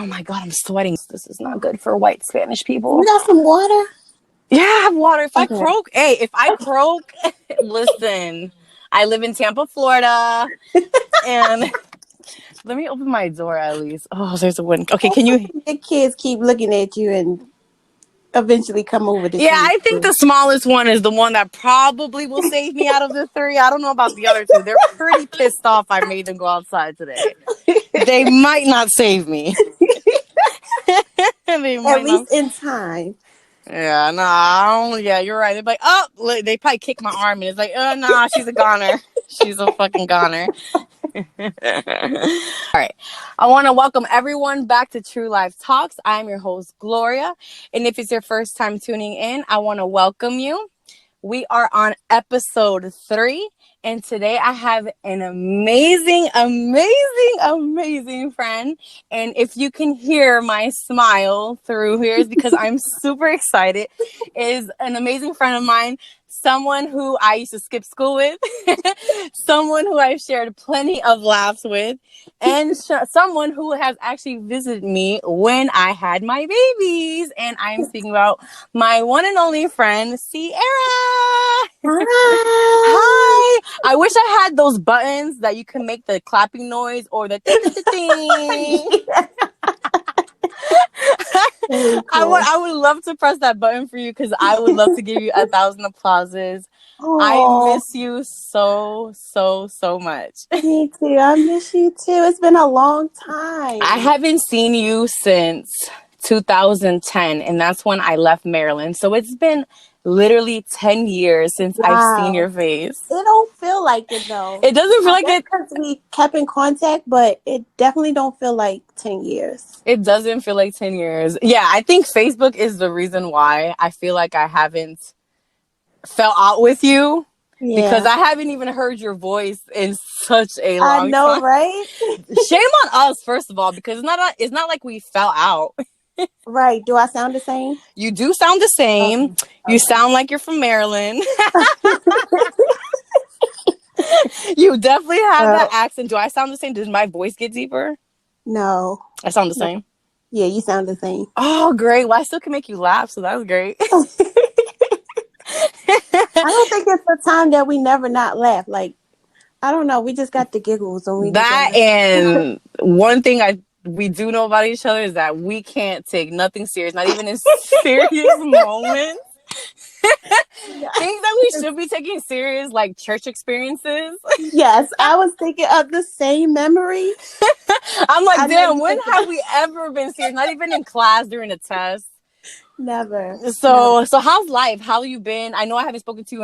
Oh my God, I'm sweating. This is not good for white Spanish people. You got some water? Yeah, I have water. If Okay. if I croak, listen, I live in Tampa, Florida, and let me open my door at least. Oh, there's a wind. Okay, can you? The kids keep looking at you and eventually come over to Yeah, see I think you. the smallest one is the one that probably will save me out of the three. I don't know about the other two. They're pretty pissed off I made them go outside today. They might not save me. They At might not. least in time. Yeah, nah, yeah, you're right. They're like, oh, they probably kick my arm and it's like, oh, nah, she's a goner. She's a fucking goner. All right. I want to welcome everyone back to True Life Talks. I'm your host, Gloria. And if it's your first time tuning in, I want to welcome you. We are on episode 3. And today I have an amazing friend. And if you can hear my smile through here, is because I'm super excited. Is an amazing friend of mine, someone who I used to skip school with, someone who I've shared plenty of laughs with, and someone who has actually visited me when I had my babies. And I'm speaking about my one and only friend, Cierra. Hi. I wish I had those buttons that you can make the clapping noise or the ding. Cool. I would love to press that button for you because I would love to give you 1,000 applauses. Aww. I miss you so much. Me too. I miss you too. It's been a long time. I haven't seen you since 2010, and that's when I left Maryland. So it's been literally 10 years since I've seen your face. It don't feel like it though. It doesn't feel like it because we kept in contact, but it definitely don't feel like 10 years. It doesn't feel like 10 years. Yeah, I think Facebook is the reason why I feel like I haven't fell out with you. Yeah. Because I haven't even heard your voice in such a long time. I know, right? Shame on us, first of all, because it's not like we fell out. Right. Do I sound the same? You do sound the same. Okay. You sound like you're from Maryland. You definitely have that accent. Do I sound the same? Does my voice get deeper? No. I sound the same? Yeah, you sound the same. Oh, great. Well, I still can make you laugh, so that's great. I don't think it's the time that we never not laugh. Like, I don't know. We just got the giggles. And and one thing we do know about each other is that we can't take nothing serious, not even in serious moments. Things that we should be taking serious, like church experiences. Yes, I was thinking of the same memory. I'm like, damn, when have we ever been serious? Not even in class during a test. Never. So how's life? How have you been? I know I haven't spoken to you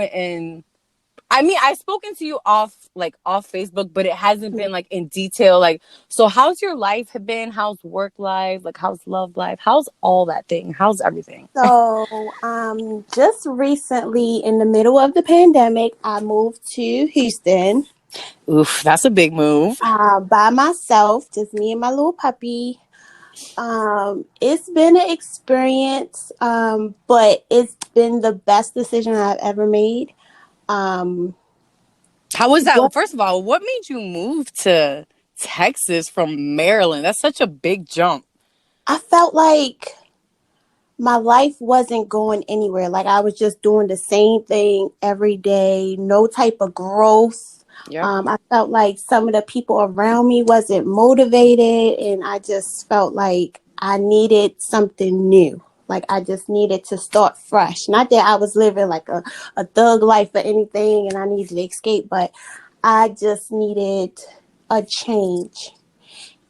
I've spoken to you off Facebook, but it hasn't been like in detail. Like, so how's your life been? How's work life? Like, how's love life? How's all that thing? How's everything? So, just recently in the middle of the pandemic, I moved to Houston. Oof, that's a big move. By myself, just me and my little puppy. It's been an experience, but it's been the best decision I've ever made. How was that? First of all, what made you move to Texas from Maryland? That's such a big jump. I felt like my life wasn't going anywhere. Like I was just doing the same thing every day, no type of growth. Yep. I felt like some of the people around me wasn't motivated, and I just felt like I needed something new. Like I just needed to start fresh. Not that I was living like a thug life or anything and I needed to escape, but I just needed a change.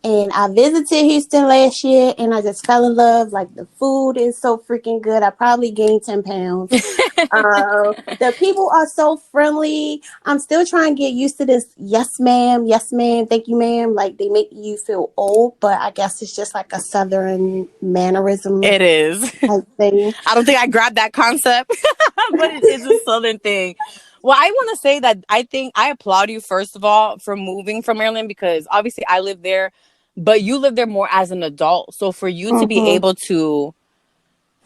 And I visited Houston last year and I just fell in love. Like the food is so freaking good. I probably gained 10 pounds. The people are so friendly. I'm still trying to get used to this. Yes, ma'am. Yes, ma'am. Thank you, ma'am. Like they make you feel old, but I guess it's just like a Southern mannerism. It is. Thing. I don't think I grabbed that concept, but it is a Southern thing. Well, I want to say that I think I applaud you, first of all, for moving from Maryland because obviously I live there, but you live there more as an adult. So for you to be able to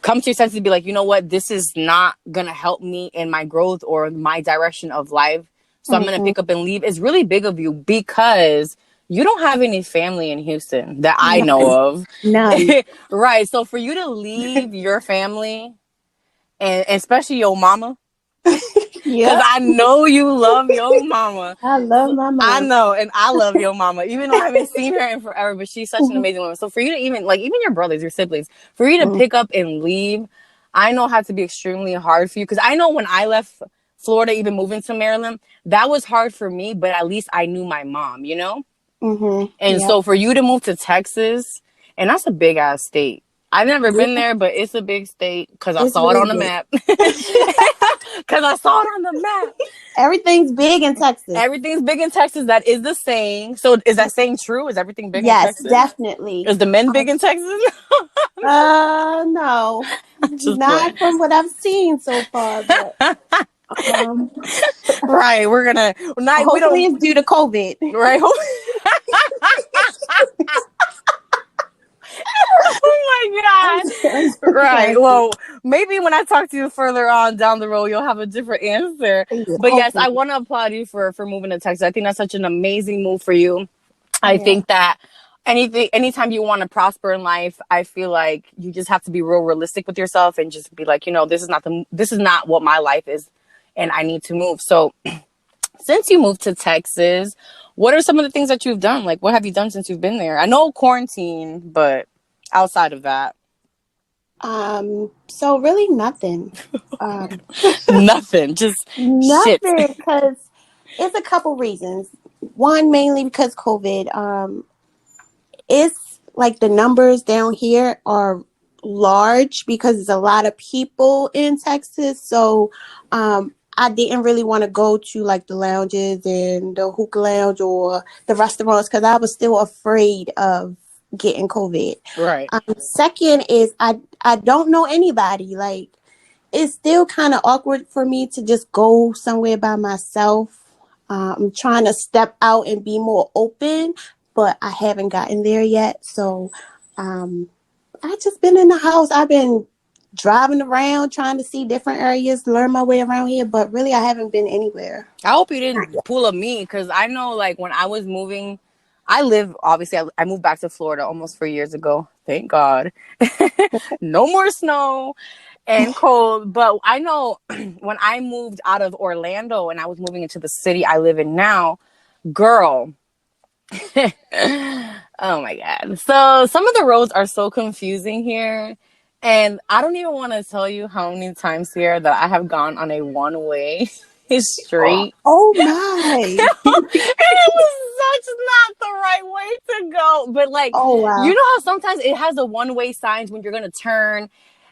come to your senses and be like, you know what, this is not going to help me in my growth or my direction of life. So I'm going to pick up and leave is really big of you because you don't have any family in Houston that I know of. None. Right. So for you to leave your family, and especially your mama, because Yep. I know you love your mama. I love my I mom. know, and I love your mama, even though I haven't seen her in forever, but she's such an amazing woman. So for you to even your brothers, your siblings, for you to pick up and leave, I know had to be extremely hard for you. Because I know when I left Florida, even moving to Maryland, that was hard for me, but at least I knew my mom, you know? And Yep. so for you to move to Texas, and that's a big ass state. I've never been there, but it's a big state because I It's saw it really on the big. map. Because I saw it on the map. Everything's big in Texas. Everything's big in Texas. That is the saying. So is that saying true? Is everything big in Yes, Texas? definitely. Is the men big in Texas? No, Just not playing. from what I've seen so far, but Right. We're gonna. We hopefully don't. it's due to COVID. Right. Oh my God. Right. Well, maybe when I talk to you further on down the road, you'll have a different answer. But yes, I Hopefully. want to applaud you for moving to Texas. I think that's such an amazing move for you. I Yeah. think that anytime you want to prosper in life, I feel like you just have to be real realistic with yourself and just be like, this is not what my life is, and I need to move. So since you moved to Texas, what are some of the things that you've done? Like, what have you done since you've been there? I know quarantine, but outside of that, So really nothing. nothing, just shit. Nothing, because it's a couple reasons. One, mainly because COVID. It's like the numbers down here are large because there's a lot of people in Texas. So I didn't really want to go to like the lounges and the hookah lounge or the restaurants because I was still afraid of getting COVID. Right. Second is I don't know anybody. Like, it's still kind of awkward for me to just go somewhere by myself. I'm trying to step out and be more open, but I haven't gotten there yet. So I just been in the house. I've been driving around trying to see different areas, learn my way around here, but really I haven't been anywhere. I hope you didn't pull a me, because I know, like, when I was moving, obviously, I moved back to Florida almost 4 years ago. Thank God. No more snow and cold. But I know when I moved out of Orlando and I was moving into the city I live in now, girl. Oh my God. So some of the roads are so confusing here. And I don't even want to tell you how many times here that I have gone on a one-way street. Oh my. And it was such not the right way to go. But like, Oh wow. you know how sometimes it has the one-way signs when you're going to turn.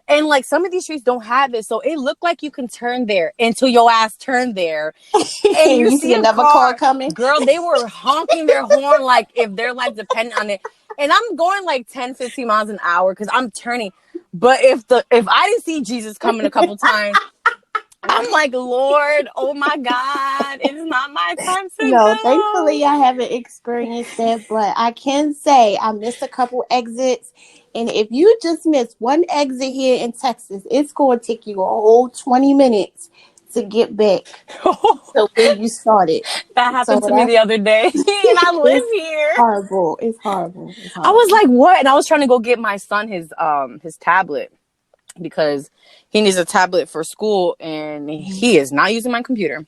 And like some of these streets don't have it. So it looked like you can turn there until your ass turned there. And you see another car coming. Girl, they were honking their horn like if their life depended on it. And I'm going like 10, 15 miles an hour because I'm turning. But if I didn't see Jesus coming a couple times, I'm like, Lord, oh my God, it is not my time to No, go. thankfully I haven't experienced that, but I can say I missed a couple exits. And if you just miss one exit here in Texas, it's going to take you a whole 20 minutes to get back to where you started. That happened to me the other day, and I live here. Horrible. It's horrible. I was like, what? And I was trying to go get my son his tablet because he needs a tablet for school, and he is not using my computer.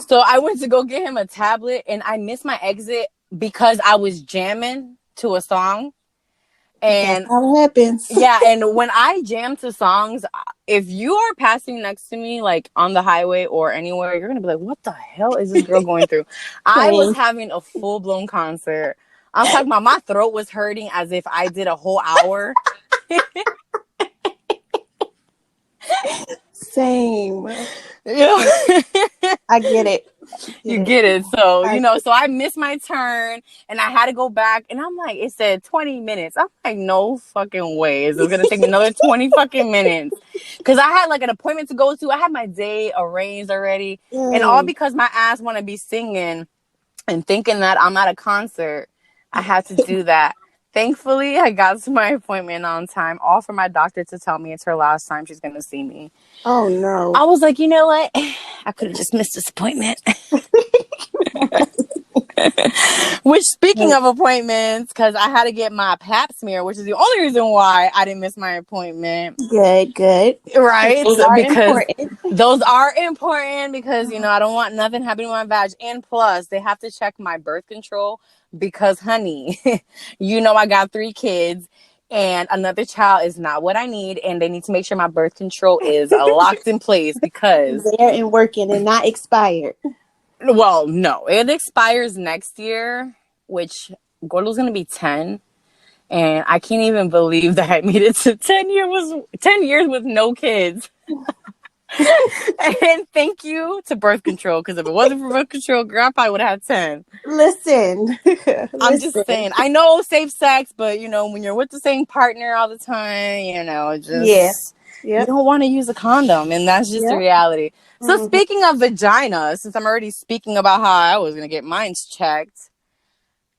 So I went to go get him a tablet, and I missed my exit because I was jamming to a song. And that's how it happens. Yeah, and when I jam to songs, if you are passing next to me, like on the highway or anywhere, you're gonna be like, "What the hell is this girl going through?" I was having a full-blown concert. I'm talking about my throat was hurting as if I did a whole hour. Same. Yeah. I get it. You get it. So, so I missed my turn and I had to go back. And I'm like, it said 20 minutes. I'm like, no fucking way. Is it going to take me another 20 fucking minutes? Because I had like an appointment to go to. I had my day arranged already. And all because my ass want to be singing and thinking that I'm at a concert. I had to do that. Thankfully, I got to my appointment on time, all for my doctor to tell me it's her last time she's going to see me. Oh, no. I was like, you know what? I could have just missed this appointment. Which, speaking of appointments, because I had to get my pap smear, which is the only reason why I didn't miss my appointment. Good. Right? Those are Because important. those are important because, you know, I don't want nothing happening to my vag. And plus, they have to check my birth control because, honey, you know, I got 3 kids and another child is not what I need. And they need to make sure my birth control is locked in place because... There and working and not expired. Well, no, it expires next year, which Gordo's going to be 10. And I can't even believe that I made it to 10 years with no kids. And thank you to birth control, because if it wasn't for birth control, girl, I probably would have had 10. Listen. I'm just saying, I know safe sex, but, you know, when you're with the same partner all the time, you know, just... Yeah. You don't want to use a condom, and that's just the reality. So speaking of vagina, since I'm already speaking about how I was going to get mine checked,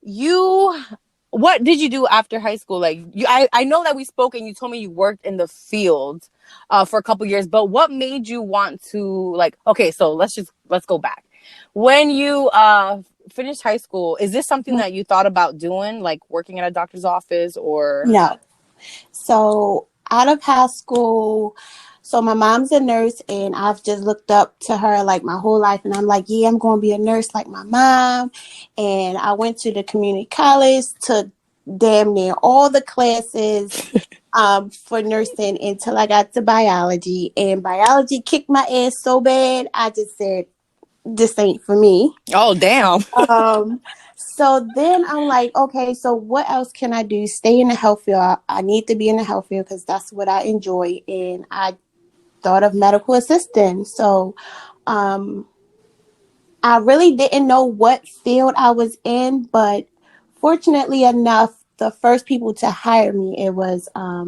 what did you do after high school? Like, I know that we spoke and you told me you worked in the field for a couple years, but what made you want to, like, okay, so let's go back. When you finished high school, is this something that you thought about doing, like working at a doctor's office or? No. So out of high school, so my mom's a nurse and I've just looked up to her like my whole life. And I'm like, yeah, I'm going to be a nurse like my mom. And I went to the community college, took damn near all the classes for nursing until I got to biology. And biology kicked my ass so bad, I just said, this ain't for me. Oh, damn. So then I'm like, okay, so what else can I do? Stay in the health field. I need to be in the health field because that's what I enjoy. And I thought of medical assistant. So I really didn't know what field I was in, but fortunately enough, the first people to hire me, it was a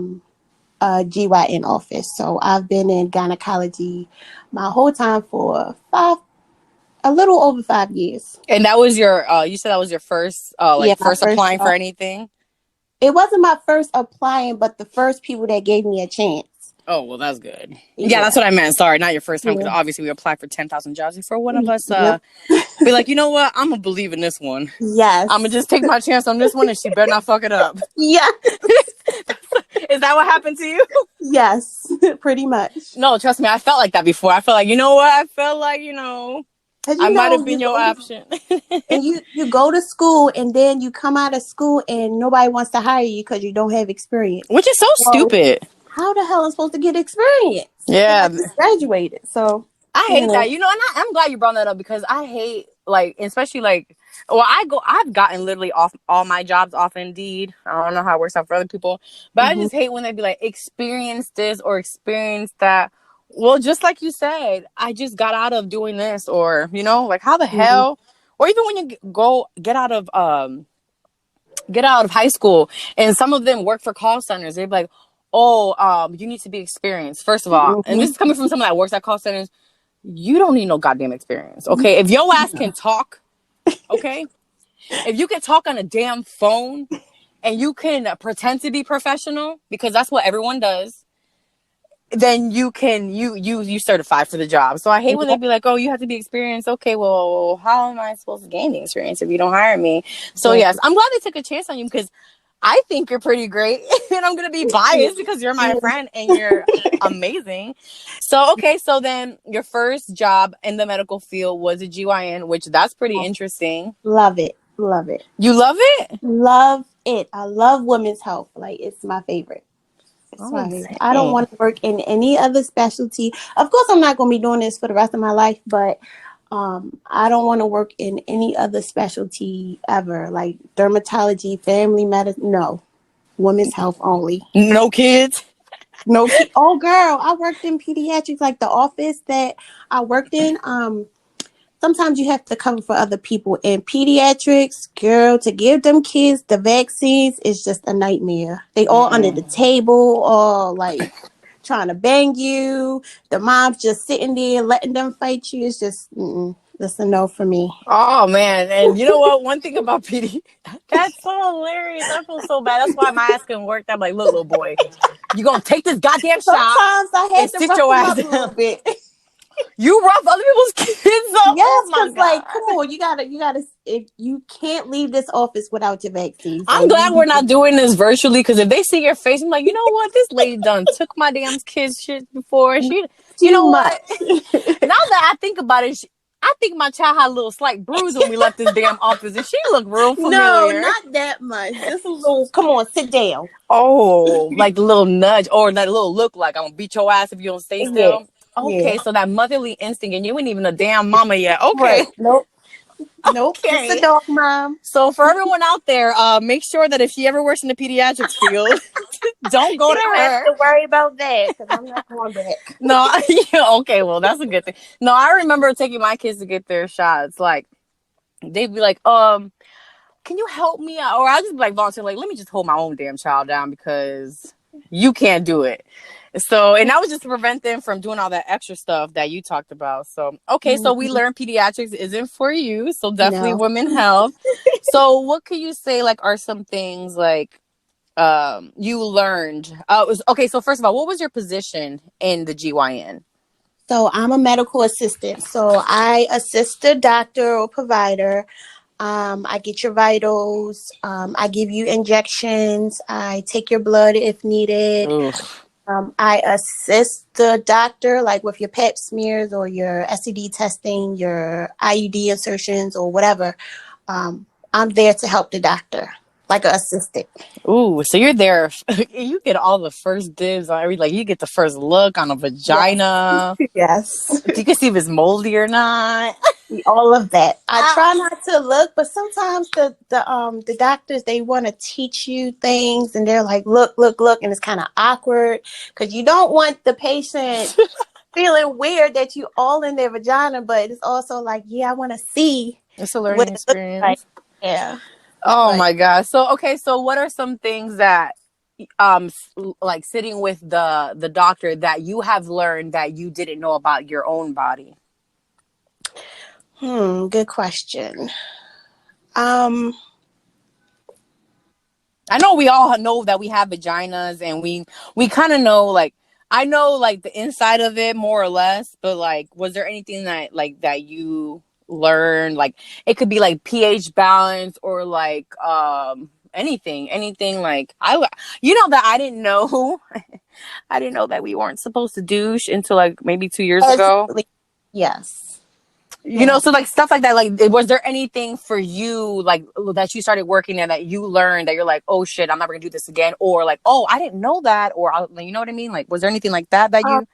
GYN office. So I've been in gynecology my whole time for a little over 5 years. And that was your, you said that was your first, first applying for anything? It wasn't my first applying, but the first people that gave me a chance. Oh, well, that's good. Yeah, that's what I meant. Sorry, not your first time, because obviously we applied for 10,000 jobs before one of us be like, you know what? I'm going to believe in this one. Yes. I'm going to just take my chance on this one, and she better not fuck it up. Yeah. Is that what happened to you? Yes, pretty much. No, trust me, I felt like that before. I felt like, you know what? I felt like, I might have been your option. And you go to school and then you come out of school and nobody wants to hire you because you don't have experience. Which is so stupid. How the hell am I supposed to get experience? Yeah. I just graduated. So I hate that. And I'm glad you brought that up because I hate, like, especially like, well, I've gotten literally off all my jobs off Indeed. I don't know how it works out for other people, but I just hate when they be like, experience this or experience that. Well, just like you said, I just got out of doing this, or, like, how the hell, or even when you get out of high school and some of them work for call centers, they're like, oh, you need to be experienced. First of all, and this is coming from someone that works at call centers, you don't need no goddamn experience. Okay. If your ass can talk, okay. If you can talk on a damn phone and you can pretend to be professional, because that's what everyone does, then you certify for the job. So I hate when they be like, oh, you have to be experienced. Okay, well, how am I supposed to gain the experience if you don't hire me? So yes, I'm glad they took a chance on you because I think you're pretty great. And I'm going to be biased because you're my friend and you're amazing. So, okay. So then your first job in the medical field was a GYN, which that's pretty interesting. Love it. You love it? Love it. I love women's health. Like, it's my favorite. I don't want to work in any other specialty. Of course, I'm not going to be doing this for the rest of my life, but I don't want to work in any other specialty ever, like dermatology, family medicine. No, women's health only. No kids? No kids. Oh, girl, I worked in pediatrics, like the office that I worked in. Sometimes you have to cover for other people. In pediatrics, girl, to give them kids the vaccines is just a nightmare. They all under the table, all like trying to bang you. The mom's just sitting there letting them fight you. It's just, that's a no for me. Oh, man. And you know what? One thing about PD, that's so hilarious. I feel so bad. That's why my ass couldn't work. I'm like, look, little boy, you going to take this goddamn shot Sometimes I had to sit your ass down. A little bit. You rough other people's kids up? Oh Yes, my because God. like, come on, you gotta. If you can't leave this office without your vaccine, so I'm you glad we're need not doing this virtually, because if they see your face, I'm like, you know what? This lady done took my damn kid's shit before. to She, you too know much. what? Now that I think about it, I think my child had a little slight bruise when we left this damn office, and she looked real No, familiar. not that much. Just a little. Come on, sit down. Oh, like the little nudge or that little look like I'm gonna beat your ass if you don't stay Yeah, still. yeah. Okay, so that motherly instinct, and you ain't even a damn mama yet. Okay, Right. Nope. Nope. Just a okay. dog, mom. So for everyone out there, make sure that if she ever works in the pediatrics field, don't go You to don't have her. to worry about that because I'm not going back. No, yeah, okay, well that's a good thing. No, I remember taking my kids to get their shots. Like they'd be like, can you help me out? Or I'll just be like volunteer, like, let me just hold my own damn child down because you can't do it. So, and that was just to prevent them from doing all that extra stuff that you talked about. So, okay, so we Mhm. learned pediatrics isn't for you. So definitely No. women health. So what could you say, like, are some things like you learned? Okay, so first of all, what was your position in the GYN? So I'm a medical assistant. So I assist the doctor or provider. I get your vitals. I give you injections. I take your blood if needed. Oof. I assist the doctor, like with your pap smears or your STD testing, your IUD insertions, or whatever. I'm there to help the doctor, like an assistant. Ooh, so you're there. You get all the first dibs on every, like, you get the first look on a Yes. vagina. Yes. You can see if it's moldy or not. All of that. I Ah. try not to look, but sometimes the doctors, they want to teach you things and they're like, look, look, look, and it's kind of awkward because you don't want the patient feeling weird that you all in their vagina, but it's also like, yeah, I want to see It's a what learning it looks like. experience. Yeah. Oh But my god. So okay, so what are some things that um like sitting with the doctor that you have learned that you didn't know about your own body? good question. Um I know we all know that we have vaginas, and we kind of know, like, I know like the inside of it more or less, but like was there anything that like that you learned, like it could be like pH balance or like anything like I you know that I didn't know. I didn't know that we weren't supposed to douche until like maybe 2 years ago. Absolutely. Yes. You know, Yes. so like stuff like that. Like, was there anything for you like that you started working in that you learned that you're like, oh shit, I'm never gonna do this again, or like, oh, I didn't know that, or you know what I mean? Like, was there anything like that that Um, you?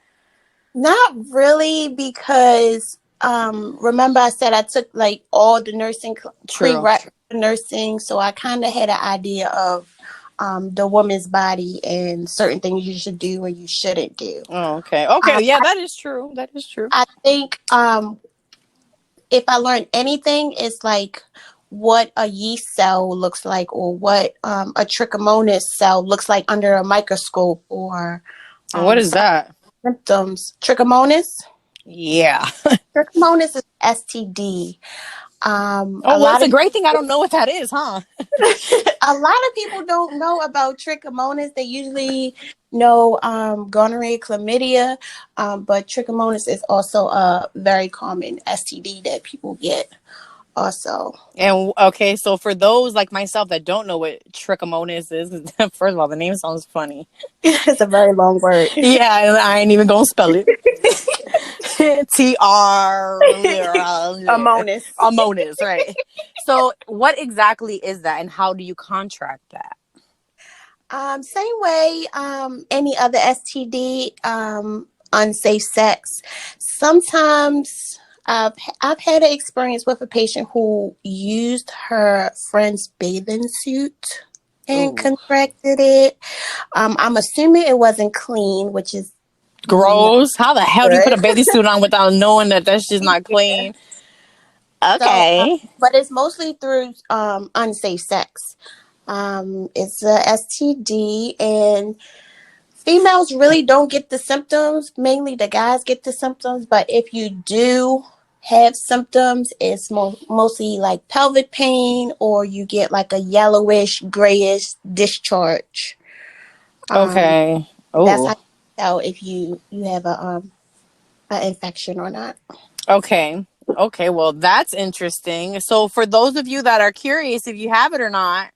Not really because remember I said I took like all the nursing True. prereq nursing, so I kind of had an idea of the woman's body and certain things you should do and you shouldn't do. Oh, okay. Okay. Um, Yeah, that is true. That is true. I think if I learned anything, it's like what a yeast cell looks like or what a trichomonas cell looks like under a microscope or And what is some that? symptoms. Yeah. Trichomonas is STD. A Oh well, it's lot a of great thing I don't know what that is, huh? a lot of people don't know about trichomonas. They usually know gonorrhea, chlamydia, but trichomonas is also a very common STD that people get. Also, And okay, so for those like myself that don't know what trichomonas is, first of all, the name sounds funny. it's a very long word. Yeah, I ain't even gonna spell it. TR Amonis. Amonis, right? So, what exactly is that, and how do you contract that? Same way any other STD, unsafe sex. Sometimes I've had an experience with a patient who used her friend's bathing suit and Ooh, contracted it. I'm assuming it wasn't clean, which is not gross! How the hell do you put good. a bathing suit on without knowing that that's just not Yeah. clean? So, Okay, but it's mostly through unsafe sex. It's a STD, and females really don't get the symptoms. Mainly the guys get the symptoms. But if you do have symptoms, it's mostly like pelvic pain, or you get like a yellowish, grayish discharge. Um, okay. that's how Oh, you tell if you have a an infection or not. Okay. Okay, well, that's interesting. So for those of you that are curious if you have it or not,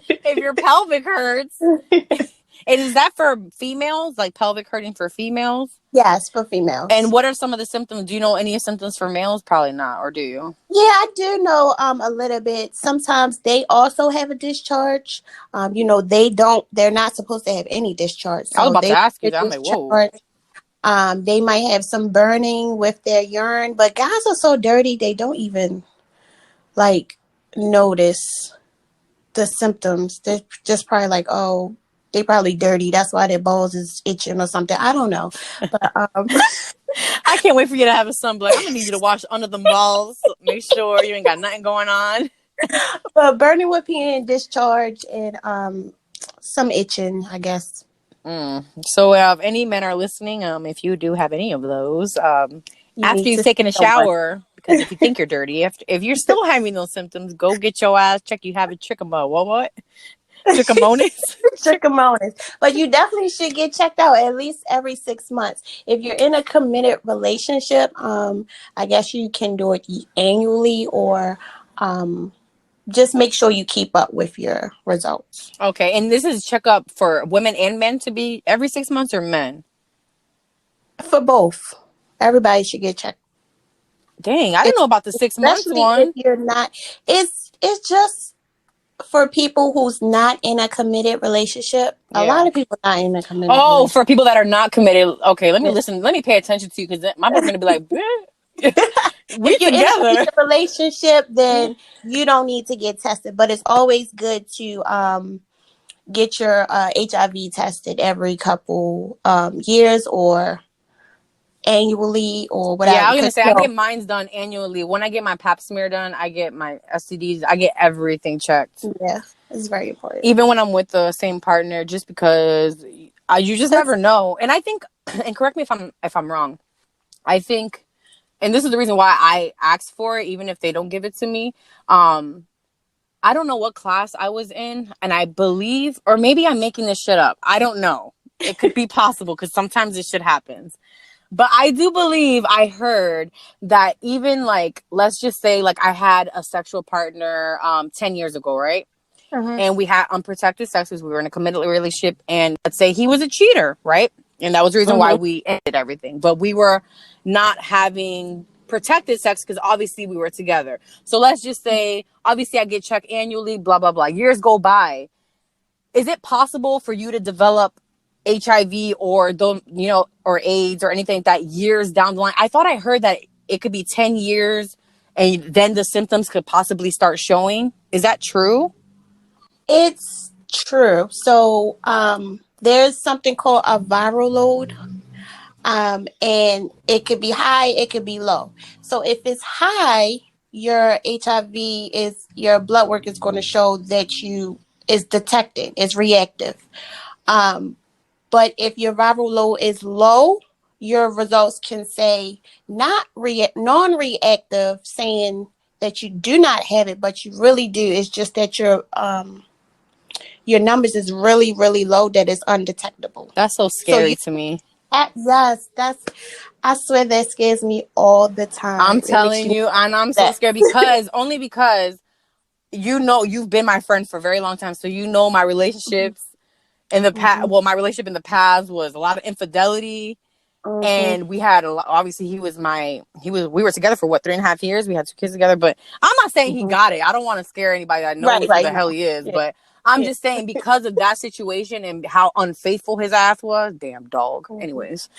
if your pelvic hurts, and is that for females, like pelvic hurting for females? Yes, for females. And what are some of the symptoms? Do you know any symptoms for males? Probably not, or do you? Yeah, I do know a little bit. Sometimes they also have a discharge. They're not supposed to have any discharge. I was So about to they ask you get that. I'm like, whoa. discharged. They might have some burning with their urine, but guys are so dirty they don't even like notice the symptoms. They're just probably like, oh, they probably dirty. That's why their balls is itching or something. I don't know. But I can't wait for you to have a son. Like, I'm gonna need you to wash under the balls. Make sure you ain't got nothing going on. but burning with pee and discharge and some itching, I guess. So if any men are listening, if you do have any of those, You after need you've to see taken a someone. shower, because if you think you're dirty, if you're still having those symptoms, go get your ass checked. You have a trichomo. What? Trichomonas? Trichomonas. But you definitely should get checked out at least every 6 months. If you're in a committed relationship, I guess you can do it annually or just make sure you keep up with your results. Okay, and this is checkup for women and men to be every 6 months, or men? For both. Everybody should get checked. Dang, I didn't know about the 6 months Especially if one. you're not. It's just for people who's not in a committed relationship. A lot of people not in a committed Oh, relationship. for people that are not committed. Okay, let me Yeah. listen. Let me pay attention to you, because my boyfriend will be like, we If you're in a together. committed relationship, then you don't need to get tested. But it's always good to get your HIV tested every couple years or annually or whatever. Yeah, I was gonna Because say I get mine's done annually. When I get my Pap smear done, I get my STDs. I get everything checked, yeah, it's very important. even when I'm with the same partner, just because you just never know. And I think, and correct me if I'm wrong. I think, and this is the reason why I asked for it, even if they don't give it to me. I don't know what class I was in, and I believe, or maybe I'm making this shit up. I don't know. It could be possible, because sometimes this shit happens. But I do believe I heard that even, like, let's just say, like, I had a sexual partner 10 years ago, right? And we had unprotected sex because we were in a committed relationship. And let's say he was a cheater, right? And that was the reason why we ended everything. But we were not having protected sex because obviously we were together. So let's just say, obviously I get checked annually, blah, blah, blah. Years go by. Is it possible for you to develop HIV or or AIDS or anything like that years down the line? I thought I heard that it could be 10 years and then the symptoms could possibly start showing. Is that true? It's true. So there's something called a viral load. And it could be high, it could be low. So if it's high, your HIV your blood work is going to show that you is detected, it's reactive. But if your viral load is low, your results can say non-reactive, saying that you do not have it, but you really do. It's just that your numbers is really, really low, that is undetectable. That's so scary to me. Yes, I swear that scares me all the time. I'm telling you, and I'm so scared because you've been my friend for a very long time, so you know my relationships in the past. Well, my relationship in the past was a lot of infidelity, and we had obviously we were together for 3.5 years. We had 2 kids together, but I'm not saying he got it. I don't want to scare anybody that knows who the hell he is, but I'm just saying, because of that situation and how unfaithful his ass was. Damn dog. Anyways.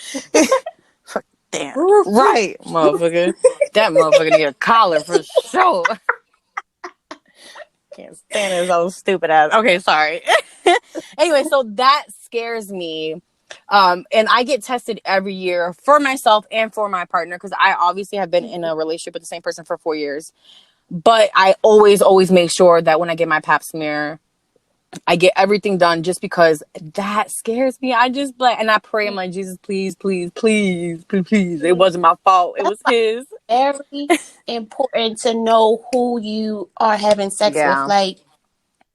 Damn. Right, motherfucker. That motherfucker need a collar for sure. Can't stand his old stupid ass. Okay, sorry. Anyway, so that scares me. And I get tested every year for myself and for my partner, because I obviously have been in a relationship with the same person for 4 years. But I always make sure that when I get my Pap smear, I get everything done, just because that scares me. I just and I pray. I'm like, Jesus, please, please, please, please, please. It wasn't my fault. It was his. Very important to know who you are having sex with. Like,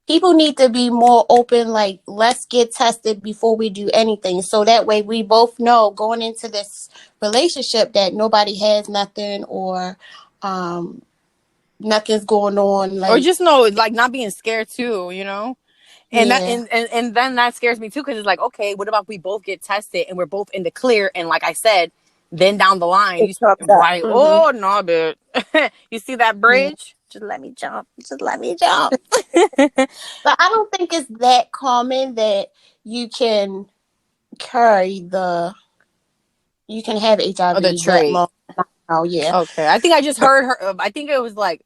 people need to be more open. Like, let's get tested before we do anything, so that way we both know going into this relationship that nobody has nothing, or um nothing's going on. Or Like, just know, like, not being scared too, you know. And that yeah, and then that scares me too, because it's like, okay, what about we both get tested and we're both in the clear, and like I said, then down the line it you comes up. right, oh no, dude. You see that Yeah. bridge, just let me jump, just let me jump. But I don't think it's that common that you can carry the you can have Oh, the HIV that trait. long. Oh yeah, Okay, I think I just but heard her, I think it was like,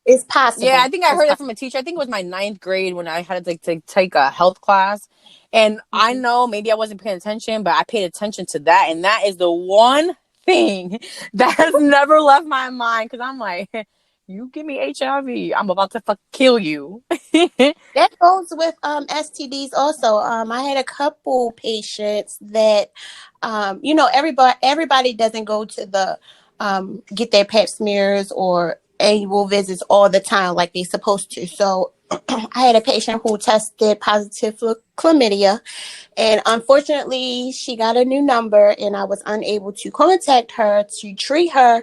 it's yeah, I possible. think I It's heard it possible. from a teacher. I think it was my ninth grade when I had to take a health class. And I Mm-hmm. know maybe I wasn't paying attention, but I paid attention to that. And that is the one thing that has never left my mind. Because I'm like, you give me HIV, I'm about to kill you. That goes with STDs also. I had a couple patients that everybody doesn't go to the get their pap smears or annual visits all the time like they're supposed to. So I had a patient who tested positive for chlamydia, and unfortunately she got a new number and I was unable to contact her to treat her,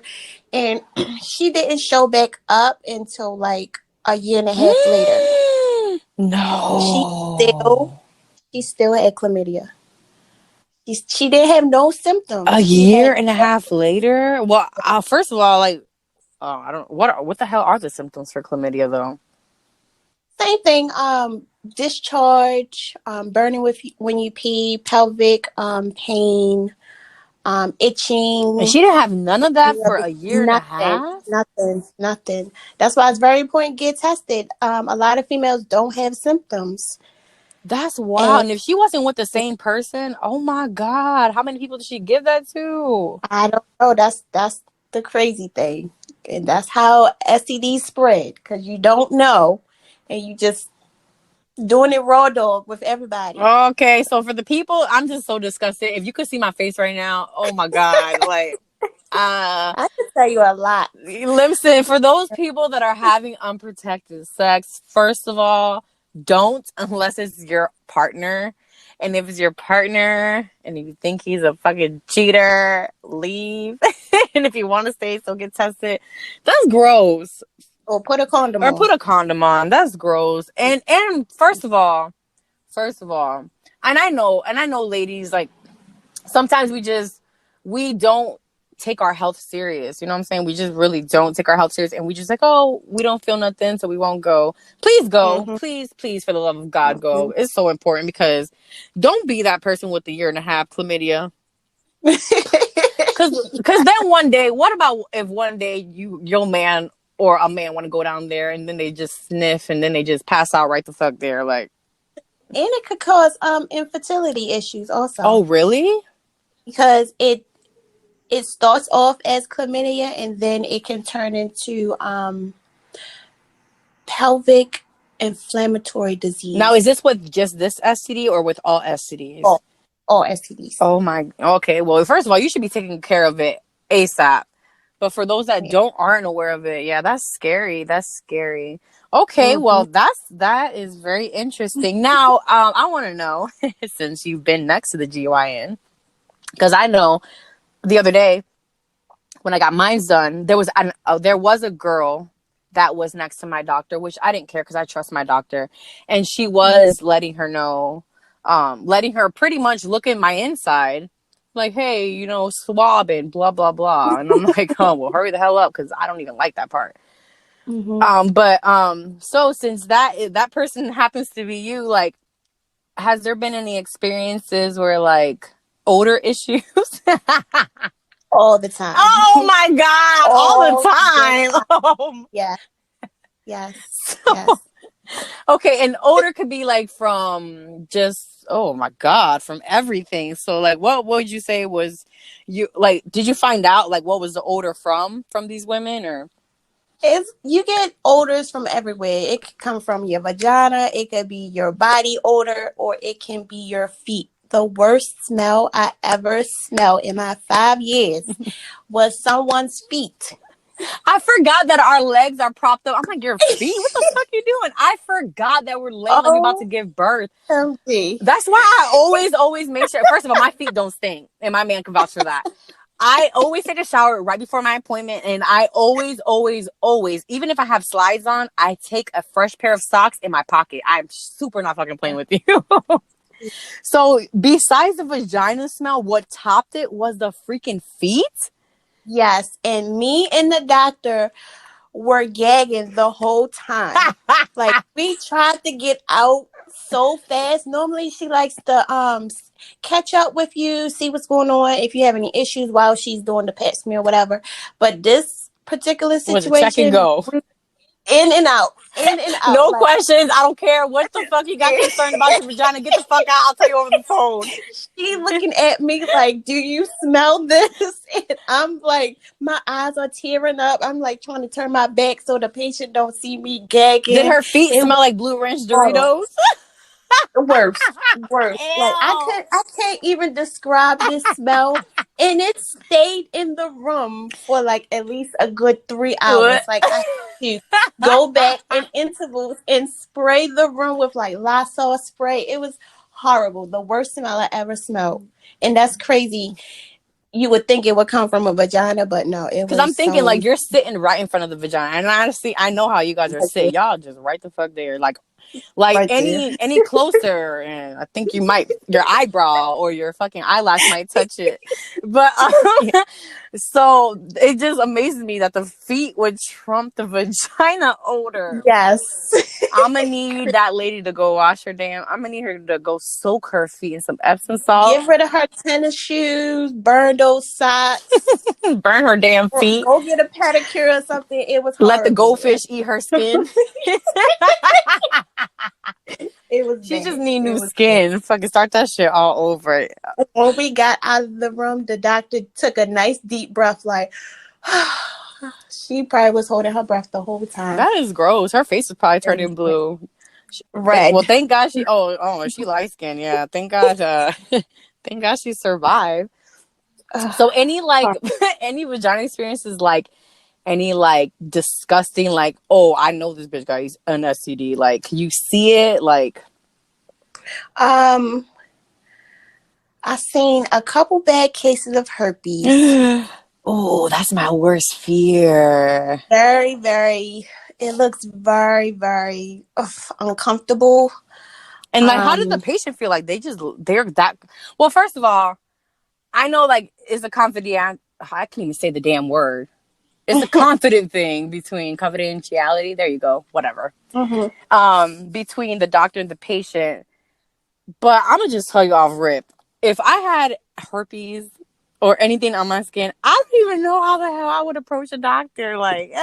and she didn't show back up until like a year and a half later. She still No. she still had chlamydia. She didn't have no A symptoms. She year had and a half later? Well, first of all, like, I don't, what the hell are the symptoms for chlamydia though? same thing. Discharge, burning with when you pee, pelvic pain, And itching. she didn't have none of that for a year and a Nothing, half? nothing. That's why it's very important to get tested. A lot of females don't have symptoms, That's wild. and And if she wasn't with the same person, oh my God, how many people did she give that to? I don't know. That's the crazy thing, and that's how STDs spread because you don't know, and you just doing it raw dog with everybody. Okay, so for the people, I'm just so disgusted. If you could see my face right now, oh my God. Like, I can tell you a lot. listen, for those people that are having unprotected sex, first of all, don't unless it's your partner. And if it's your partner and if you think he's a fucking cheater, leave. And if you want to stay, so get tested. That's gross. Or put a condom Or on. put a condom on. That's gross. And first of all, and I know ladies, like, sometimes we don't take our health serious. You know what I'm saying? We just really don't take our health serious, and we just like, oh, we don't feel nothing, so we won't go. Please go. Mm-hmm. Please, for the love of God, Mm-hmm. go. It's so important, because don't be that person with the year and a half chlamydia. Cause then one day, what about if one day your man or a man want to go down there and then they just sniff and then they just pass out right the fuck there, like, And it could cause infertility issues also oh really? because it starts off as chlamydia and then it can turn into pelvic inflammatory Now, disease. is this with just this STD or with all STDs? All STDs. Oh my, okay. Well, first of all, you should be taking care of it ASAP. But for those that Yeah. aren't aware of it, yeah, that's scary. That's scary. Okay, Mm-hmm. well, that is very interesting. Now, I want to know, since you've been next to the GYN, because I know the other day when I got mine done, there was a girl that was next to my doctor, which I didn't care because I trust my doctor, and she was letting her know, letting her pretty much look at my inside, like, hey, swab and blah blah blah, and I'm like, oh well, hurry the hell up, because I don't even like that part. Mm-hmm. But so since that person happens to be you, like, has there been any experiences where, like, odor issues? All the time. Oh my God, all the All the time. Oh. Yeah. Yes. So, Yes. okay, and odor could be like from just, oh my God, from everything. So, like, what would you say was did you find out, like, what was the odor from these women, or? If you get odors from everywhere, it could come from your vagina, it could be your body odor, or it can be your feet. The worst smell I ever smelled in my 5 years was someone's feet. I forgot that our legs are propped up. I'm like, your feet? What the fuck you doing? I forgot that we're laying like we about to give birth. OMG. That's why I always make sure. First of all, my feet don't stink, and my man can vouch for that. I always take a shower right before my appointment, and I always, even if I have slides on, I take a fresh pair of socks in my pocket. I'm super not fucking playing with you. So besides the vagina smell, what topped it was the freaking feet. Yes, and me and the doctor were gagging the whole time. Like, we tried to get out so fast. Normally she likes to catch up with you, see what's going on, if you have any issues while she's doing the pap smear or whatever. But this particular Was it check and situation, go? in and out. No Like, questions. I don't care what the fuck you got concerned about your vagina. Get the fuck out. I'll tell you over the phone. she looking at me like, do you smell this? And I'm like, my eyes are tearing up. I'm like trying to turn my back so the patient don't see me gagging. Did her feet It smell like Blue Ranch Doritos? worse. Like, Ew. I can't even describe this smell. And it stayed in the room for like at least a good 3 hours. Like, I had to go back in intervals and spray the room with like Lysol spray. It was horrible. The worst smell I ever smelled. And that's crazy. You would think it would come from a vagina, but no, it was. Because I'm thinking like you're sitting right in front of the vagina, and honestly, I know how you guys are sitting. Y'all just right the fuck there, like right any closer, and I think you might your eyebrow or your fucking eyelash might touch it. But so it just amazes me that the feet would trump the vagina odor. Yes. I'm gonna need that lady to go wash her damn. I'm gonna need her to go soak her feet in some Epsom salt. Get rid of her tennis shoes. Burn those socks. Burn her damn feet. Go get a pedicure or something. It was horrible. Let the goldfish eat her skin. It was. She bad. just need new skin. Bad. Fucking start that shit all over. When we got out of the room, the doctor took a nice deep breath, like she probably was holding her breath the whole time. That is gross. Her face was probably turning blue. Red. Well, thank God she. Oh, she light skinned. Yeah, thank God. Thank God she survived. So any any vagina experiences, like any like disgusting, like, oh, I know this bitch got an STD. Like, can you see it? Like, I seen a couple bad cases of herpes. Oh, that's my worst fear. Very, very. It looks very, very uncomfortable. And like, how did the patient feel? Like they're that. Well, first of all, I know like it's a confident. I can't even say the damn word. It's a confident thing between confidentiality. There you go. Whatever. Mm-hmm. Between the doctor and the patient. But I'm gonna just tell you off rip. If I had herpes or anything on my skin, I don't even know how the hell I would approach a doctor. Like,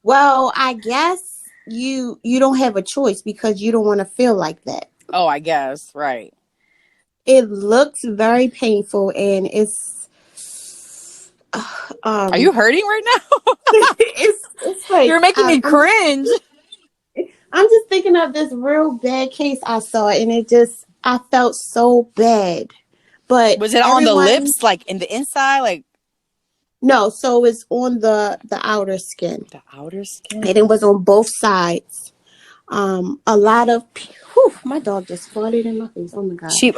Well, I guess you don't have a choice because you don't want to feel like that. Oh, I guess right. It looks very painful, and it's. Are you hurting right now? it's like you're making me cringe. I'm just thinking of this real bad case I saw, and I felt so bad. But was it on the lips, like in the inside, like? No, so it's on the outer skin. The outer skin, and it was on both sides. A lot of. My dog just farted in my face. Oh my god. That's the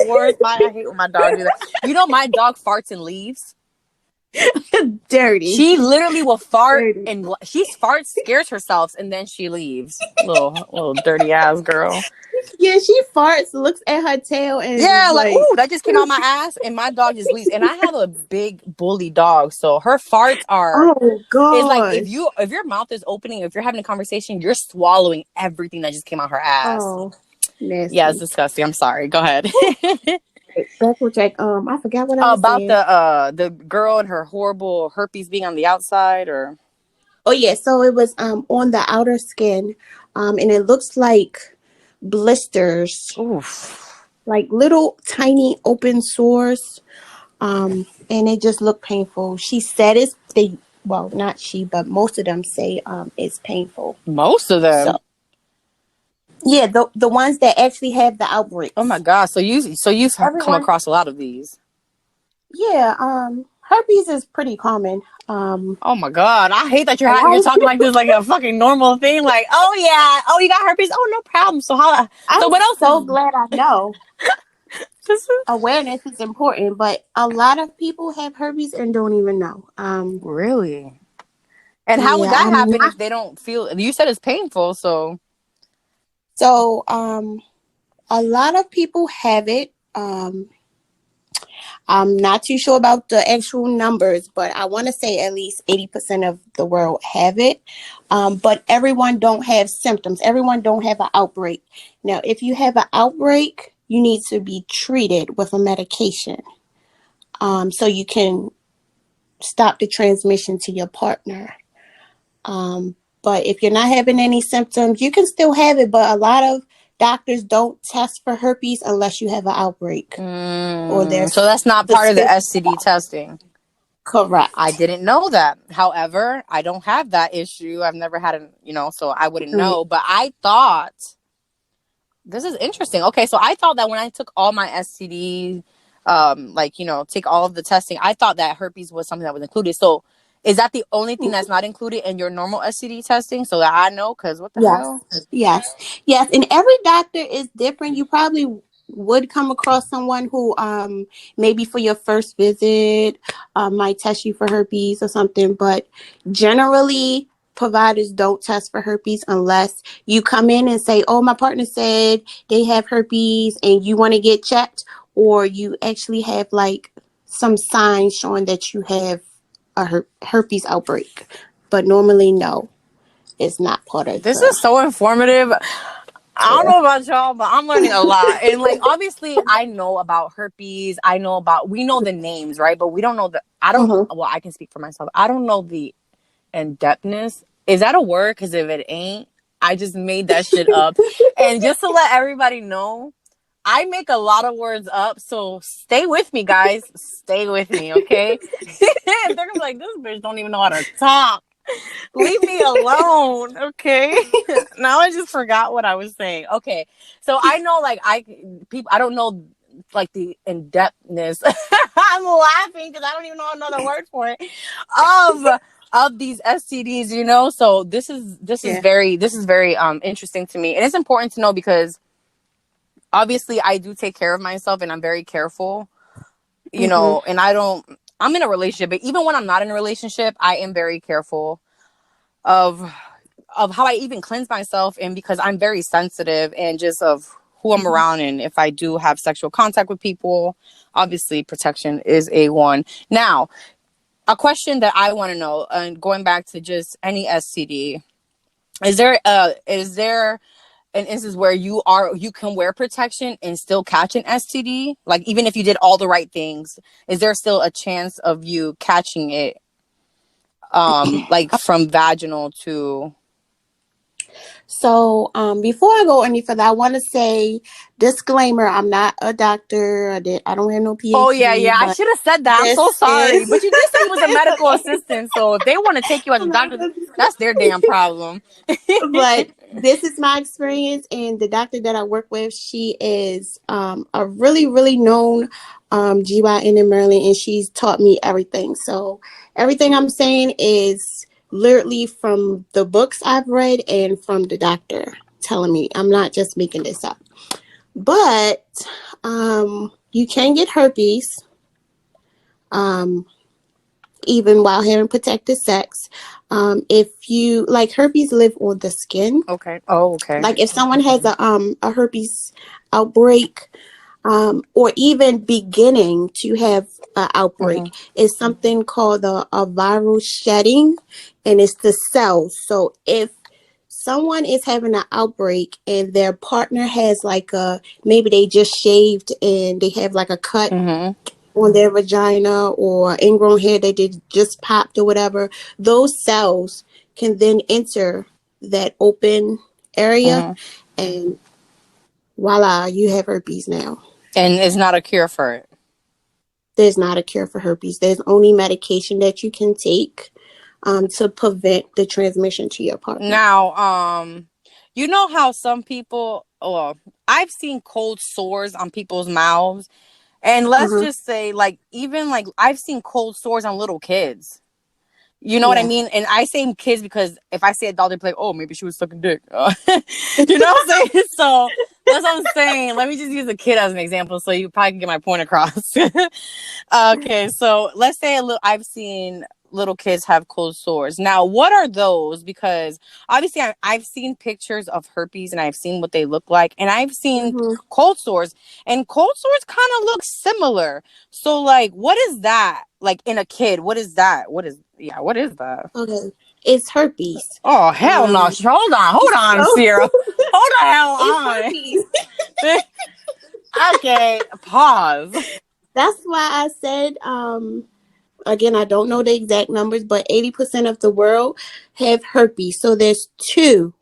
worst. I hate when my dog do that. You know, my dog farts and leaves. Dirty. She literally will fart and she farts, scares herself, and then she leaves. Little dirty ass girl. Yeah, she farts, looks at her tail, and like, ooh, that just came out my ass, and my dog just leaves. And I have a big bully dog, so her farts are. Oh god! It's like if your mouth is opening, if you're having a conversation, you're swallowing everything that just came out her ass. Oh, nasty. Yeah, it's disgusting. I'm sorry. Go ahead. Back with Jack. I forgot what I was about saying. The girl and her horrible herpes being on the outside, or. Oh yeah, so it was on the outer skin, and it looks like blisters. Oof. Like little tiny open sores, and it just looked painful. She said not she, but most of them say it's painful. Most of them. So, yeah, the ones that actually have the outbreak. Oh my god! So you've come across a lot of these. Yeah, Herpes is pretty common. Oh my God. I hate that A lot you're of talking like this like a fucking normal thing. Like, oh yeah, oh you got herpes. Oh, no problem. So I'm what else so is glad I know. this is Awareness is important, but a lot of people have herpes and don't even know. really? And how would Yeah, that I'm happen not. if they don't feel, you said it's painful, so So, a lot of people have it. I'm not too sure about the actual numbers, but I want to say at least 80% of the world have it. But everyone don't have symptoms. Everyone don't have an outbreak. Now, if you have an outbreak, you need to be treated with a medication, so you can stop the transmission to your partner. But if you're not having any symptoms, you can still have it. But a lot of doctors don't test for herpes unless you have an outbreak or so there's that's not part of the suspicion. STD testing. I Correct. didn't know that. However, I don't have that issue. I've never had an, so I wouldn't Mm. know. But I thought this is interesting. Okay, so I thought that when I took all my STD, take all of the testing, I thought that herpes was something that was included. So is that the only thing that's not included in your normal STD testing? So that I know, because what the Yes, hell? yes. And every doctor is different. You probably would come across someone who, maybe for your first visit, might test you for herpes or something. But generally, providers don't test for herpes unless you come in and say, "Oh, my partner said they have herpes," and you want to get checked, or you actually have like some signs showing that you have a herpes outbreak. But normally, no. Is not part of This the is so informative. I don't care. know about y'all, but I'm learning a lot. And like, obviously, I know about herpes. We know the names, right? But we don't know Mm-hmm. well, I can speak for myself. I don't know the in-depthness. Is that a word? Because if it ain't, I just made that shit up. And just to let everybody know, I make a lot of words up. So stay with me, guys. Stay with me, okay? They're gonna be like, this bitch don't even know how to talk. Leave me alone, okay? Now I just forgot what I was saying. Okay, so I know, like, I don't know, like, the in depthness. I'm laughing because I don't even know another word for it. Of these STDs, So Yeah. this is very interesting to me, and it's important to know because obviously I do take care of myself and I'm very careful, Mm-hmm. and I don't. I'm in a relationship, but even when I'm not in a relationship, I am very careful of how I even cleanse myself, and because I'm very sensitive and just of who I'm Mm-hmm. around, and if I do have sexual contact with people, obviously protection is A1. Now, a question that I want to know, and going back to just any STD, is there an instance where you can wear protection and still catch an STD? Like, even if you did all the right things, is there still a chance of you catching it, like from vaginal to? So, before I go any further, I want to say disclaimer: I'm not a doctor. I don't have no Oh yeah, yeah. PhD, I but should have said that. I'm this so is sorry. But you did say you was a it's medical okay. assistant, so if they want to take you as a doctor, that's their damn problem. But this is my experience, and the doctor that I work with, she is a really, really known GYN in Maryland, and she's taught me everything. So everything I'm saying is literally from the books I've read and from the doctor telling me. I'm not just making this up. But you can get herpes um, even while having protected sex. If you like herpes live on the skin. Okay. Oh, okay. Like if someone has a herpes outbreak, or even beginning to have an Mm-hmm. outbreak, is something called a viral shedding, and it's the cells. So if someone is having an outbreak and their partner has like maybe they just shaved and they have like a cut Mm-hmm. on their vagina or ingrown hair that they just popped or whatever, those cells can then enter that open area, Mm-hmm. and voila, you have herpes now. And it's not a cure for it. There's not a cure for herpes. There's only medication that you can take to prevent the transmission to your partner. Now, you know how some people, well, I've seen cold sores on people's mouths, And let's just say, like, even like I've seen cold sores on little kids. You know what I mean? And I say kids because if I say adult, they'd be like, oh, maybe she was sucking dick. You know what I'm saying? So that's what I'm saying. Let me just use a kid as an example so you probably can get my point across. Okay, so let's say I've seen little kids have cold sores. Now, what are those? Because obviously I've seen pictures of herpes and I've seen what they look like. And I've seen cold sores. And cold sores kind of look similar. So, like, what is that? Like, in a kid, what is that? What is that? Okay, it's herpes. Oh, hell no. Hold on, Cierra. Hold the hell on. Herpes. Okay, pause. That's why I said, again, I don't know the exact numbers, but 80% of the world have herpes. So there's two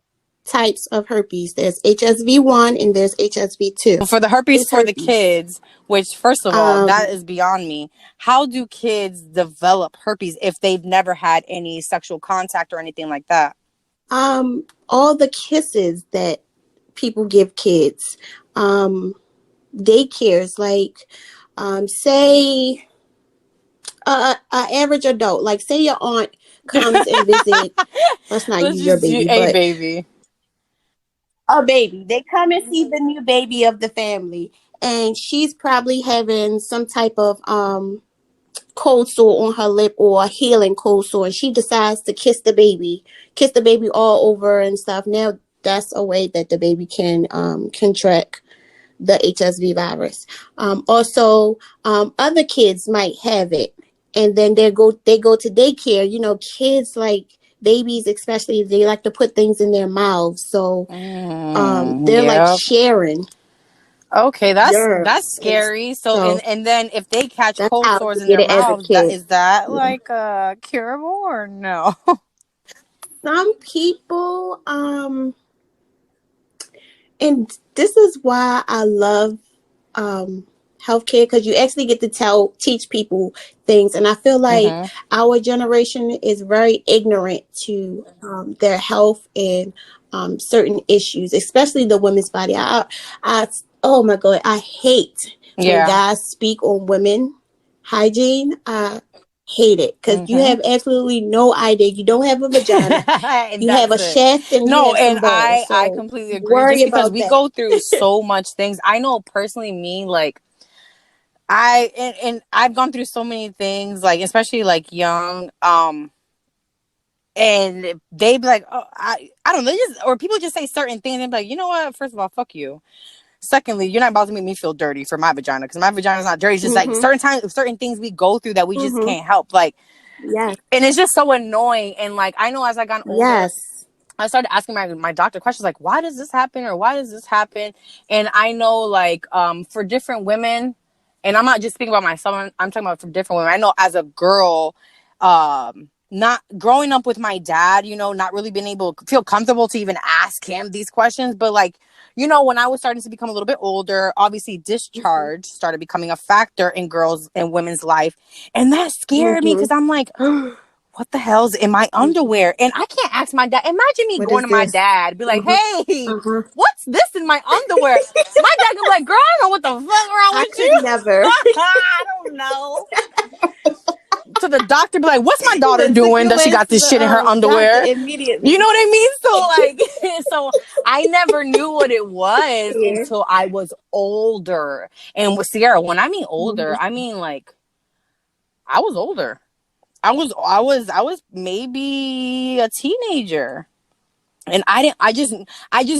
types of herpes. There's HSV1 and there's HSV2. For the herpes for the kids, which, first of all, that is beyond me. How do kids develop herpes if they've never had any sexual contact or anything like that? All the kisses that people give kids, daycares, like, say, an average adult, like, say your aunt comes and visit. Let's not use your baby, but baby. A baby. They come and see the new baby of the family, and she's probably having some type of cold sore on her lip or a healing cold sore, and she decides to kiss the baby all over and stuff. Now that's a way that the baby can contract the HSV virus. Also, other kids might have it, and then they go to daycare. You know, kids, like babies especially, they like to put things in their mouths, so they're like sharing. Okay, that's scary. So and then if they catch cold sores in their mouths, is that like curable or no? Some people, and this is why I love healthcare, because you actually get to teach people things, and I feel like our generation is very ignorant to their health and certain issues, especially the women's body. I oh my God, I hate when guys speak on women hygiene. I hate it, because you have absolutely no idea. You don't have a vagina. You have a shaft and you have some balls. So I completely agree. Just because we go through so much things. I know personally, me, like, and I've gone through so many things, like, especially like young, and they'd be like, oh, I don't know, or people just say certain things and be like, you know what? First of all, fuck you. Secondly, you're not about to make me feel dirty for my vagina, because my vagina is not dirty. It's just like certain things we go through that we just can't help. Like, and it's just so annoying. And like, I know as I got older, I started asking my doctor questions like, why does this happen, or why does this happen? And I know, like, for different women, and I'm not just speaking about myself, I'm talking about for different women. I know as a girl, not growing up with my dad, you know, not really being able to feel comfortable to even ask him these questions. But like, you know, when I was starting to become a little bit older, obviously discharge started becoming a factor in girls and women's life. And that scared me, because I'm like, what the hell's in my underwear? And I can't ask my dad. Imagine me going to my dad, be like, hey, what's this in my underwear? My dad could be like, girl, I don't know what the fuck wrong with you. Never. I don't know. So the doctor be like, what's my daughter doing that she got this shit in her underwear? Immediately. You know what I mean? So like, so I never knew what it was until I was older. And with Cierra, when I mean older, I mean like, I was older. I was maybe a teenager. And I just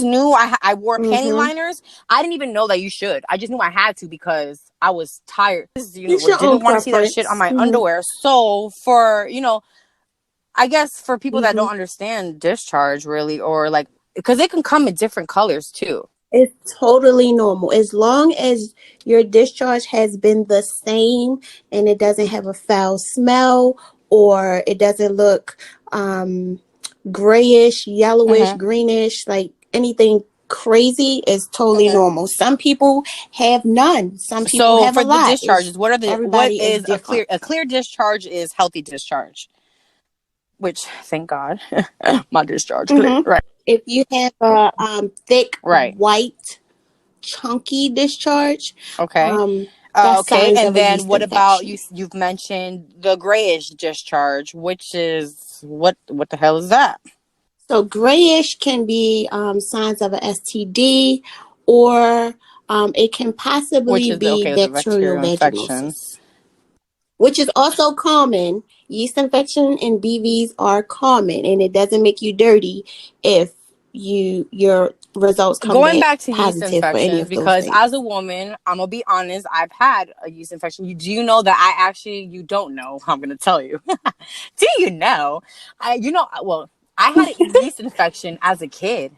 knew I wore panty liners. I didn't even know that you should. I just knew I had to, because I was tired. Didn't want to see that shit on my underwear. So for, you know, I guess for people that don't understand discharge really, or like, because it can come in different colors too. It's totally normal. As long as your discharge has been the same and it doesn't have a foul smell, or it doesn't look grayish, yellowish, greenish, like anything crazy, is totally normal. Some people have none. Some people have a lot. So for the discharges, what is a clear discharge is healthy discharge, which thank God my discharge clear. Right. If you have a thick, white, chunky discharge, That's Okay, signs and of a then yeast what about infection. you've mentioned the grayish discharge, which is what the hell is that? So grayish can be signs of an STD, or it can Which possibly is be okay, it's a bacterial bacterial infection. vaginosis, which is also common. Yeast infection and BVs are common, and it doesn't make you dirty if your results come Going back back to yeast positive for any infections, of those because things. as a woman, I'm gonna be honest, I've had a yeast infection. Do you know that you don't know? I'm gonna tell you. Do you know? Well, I had a yeast infection as a kid.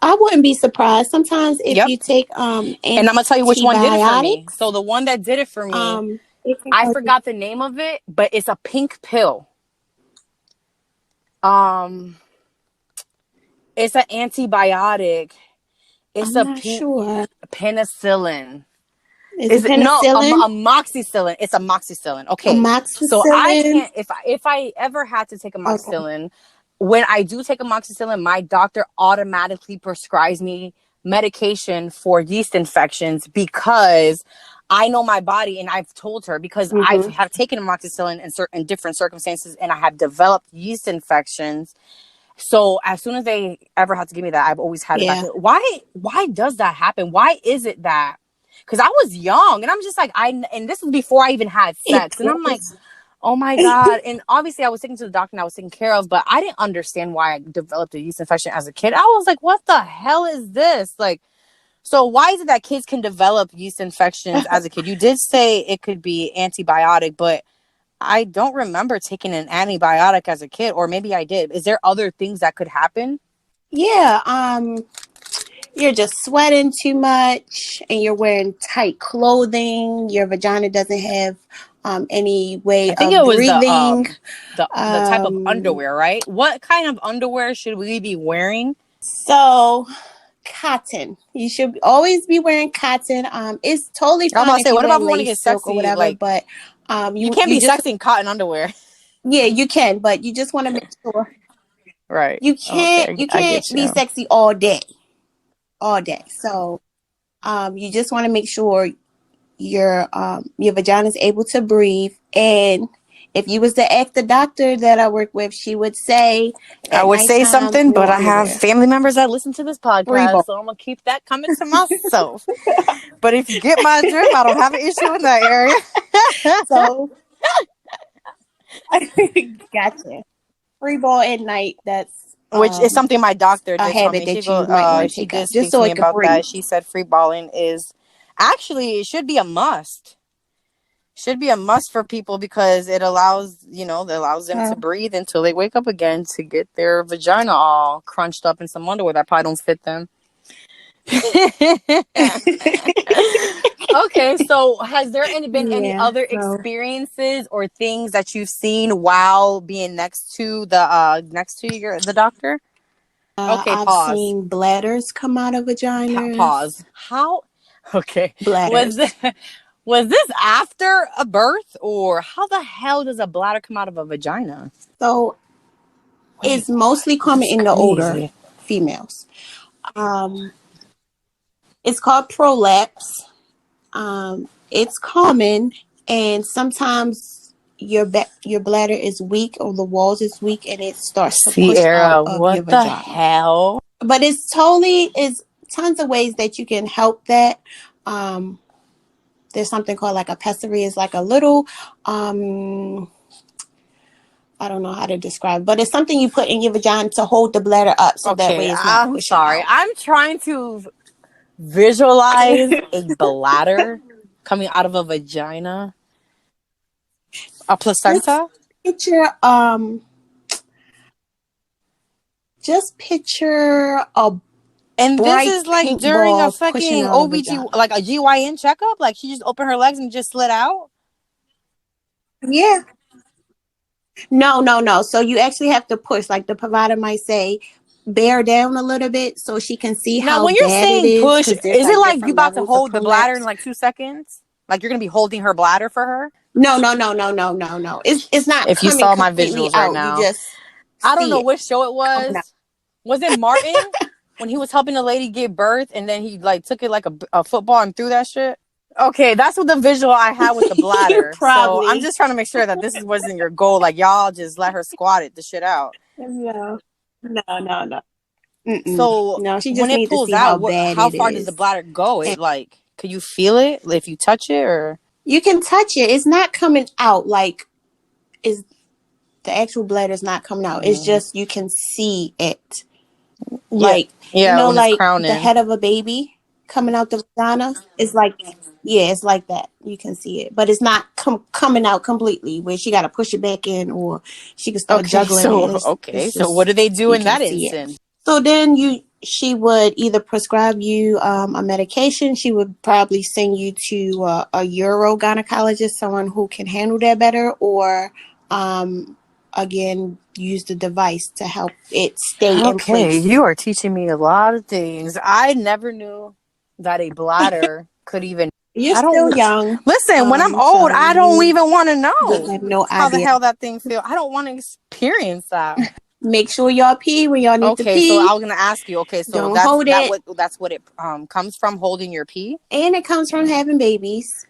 I wouldn't be surprised. Sometimes if Yep. you take And I'm gonna tell you which one did it for me. So antibiotics, the one that did it for me, it can I cause you. forgot the name of it, but it's a pink pill. Um, it's an antibiotic. It's I'm a not sure. penicillin. Is it Is it no penicillin? amoxicillin? It's amoxicillin. Okay, so I Amoxicillin? can't if I ever had to take Okay. amoxicillin. When I do take amoxicillin, my doctor automatically prescribes me medication for yeast infections because I know my body, and I've told her because I Mm-hmm. have taken amoxicillin in certain different circumstances, and I have developed yeast infections. So as soon as they ever had to give me that, I've always had it back. Yeah. Why does that happen? Why is it that? Because I was young, and I'm just like, and this was before I even had It sex, and I'm like, does. oh my God. And obviously I was taken to the doctor and I was taken care of, but I didn't understand why I developed a yeast infection as a kid. I was like, what the hell is this? Like, so why is it that kids can develop yeast infections as a kid? You did say it could be antibiotic, but I don't remember taking an antibiotic as a kid, or maybe I did. Is there other things that could happen? Yeah. You're just sweating too much and you're wearing tight clothing. Your vagina doesn't have any way I think of it was breathing. the type of Um, underwear, right? What kind of underwear should we be wearing? so cotton. You should always be wearing cotton. It's totally I'm fine about to if say, you what wear about if we want to get lace, silk, or sexy? whatever, Like, but you can't you be just, sexy in cotton underwear. yeah, you can, but you just want to make sure Right. you Okay, I can't get be you. sexy all day, all day. So you just want to make sure your vagina is able to breathe. And if you was to ask the doctor that I work with, she would say I at would say nighttime, something, but no I have underwear. family members that listen to this Free podcast, ball. so I'm gonna keep that coming to myself. But if you get my drift, I don't have an issue in that area. So gotcha. Free ball at night. That's Which is something my doctor a did tell habit me. that you might want to She take did up just speak to so me it can about breathe. that. She said free balling is actually, it should be a must. Should be a must for people because it allows them to breathe until they wake up again to get their vagina all crunched up in some underwear that probably don't fit them. Okay, so has there been any Yeah. other So experiences or things that you've seen while being next to the doctor? Okay, I've pause. seen bladders come out of vaginas. Pause. How? Okay, was Bladders. this, was this after a birth, or how the hell does a bladder come out of a vagina? So Wait, it's mostly this common is in the older crazy. females. It's called prolapse. It's common, and sometimes your bladder is weak or the walls is weak, and it starts to push out Cierra, of your what the vagina. hell? But it's tons of ways that you can help that. Um, there's something called like a pessary. It's like a little I don't know how to describe, but it's something you put in your vagina to hold the bladder up so that Okay, way it's not I'm pushing sorry. out. I'm trying to visualize a bladder coming out of a vagina, a Just placenta. picture just picture a And this bright is like pink during a ball pushing fucking out of OBG, vagina. like a GYN checkup. Like she just opened her legs and just slid out. Yeah. No, no, no. So you actually have to push. Like the provider might say, bear down a little bit so she can see Now, how when you're bad it saying is push, because there's is it like like you different about to levels of hold the bladder in prolapse. like 2 seconds? Like you're gonna be holding her bladder for her? No, no, no, no, no, no, no. It's not If you coming saw my completely visuals right out. You now, just I don't see know it which show it coming out. was. Was it Martin when he was helping a lady give birth and then he like took it like a football and threw that shit? Okay, that's what the visual I had with the bladder. So I'm Probably. just trying to make sure that this wasn't your goal. Like y'all just let her squat it the shit out. No, no. Mm-mm. So No, she when just it needs to pulls see how out, bad how it far does is. the bladder go? And It like, could you feel it if you touch it or? you can touch it. It's not coming out like is the actual bladder is not coming out. It's just you can see it. Yeah, Like, yeah, when it's like the crowning. head of a baby coming out the vagina is like that. Yeah, it's like that. You can see it, but it's not coming out completely where she got to push it back in or she can start juggling it. Okay, It's so what just do they do you in can that see it. instance? So then she would either prescribe you a medication. She would probably send you to a urogynecologist, someone who can handle that better, or again use the device to help it stay in Okay, place. you are teaching me a lot of things. I never knew that a bladder could even. You're I still don't young, listen. When I'm old, so I don't you even want to wouldn't know have no how the idea. hell that thing feel. I don't want to experience that. Make sure y'all pee when y'all need to Okay, so I pee. was gonna ask you. Okay, so Don't hold it. that's what it comes from, holding your pee. And it comes from having babies,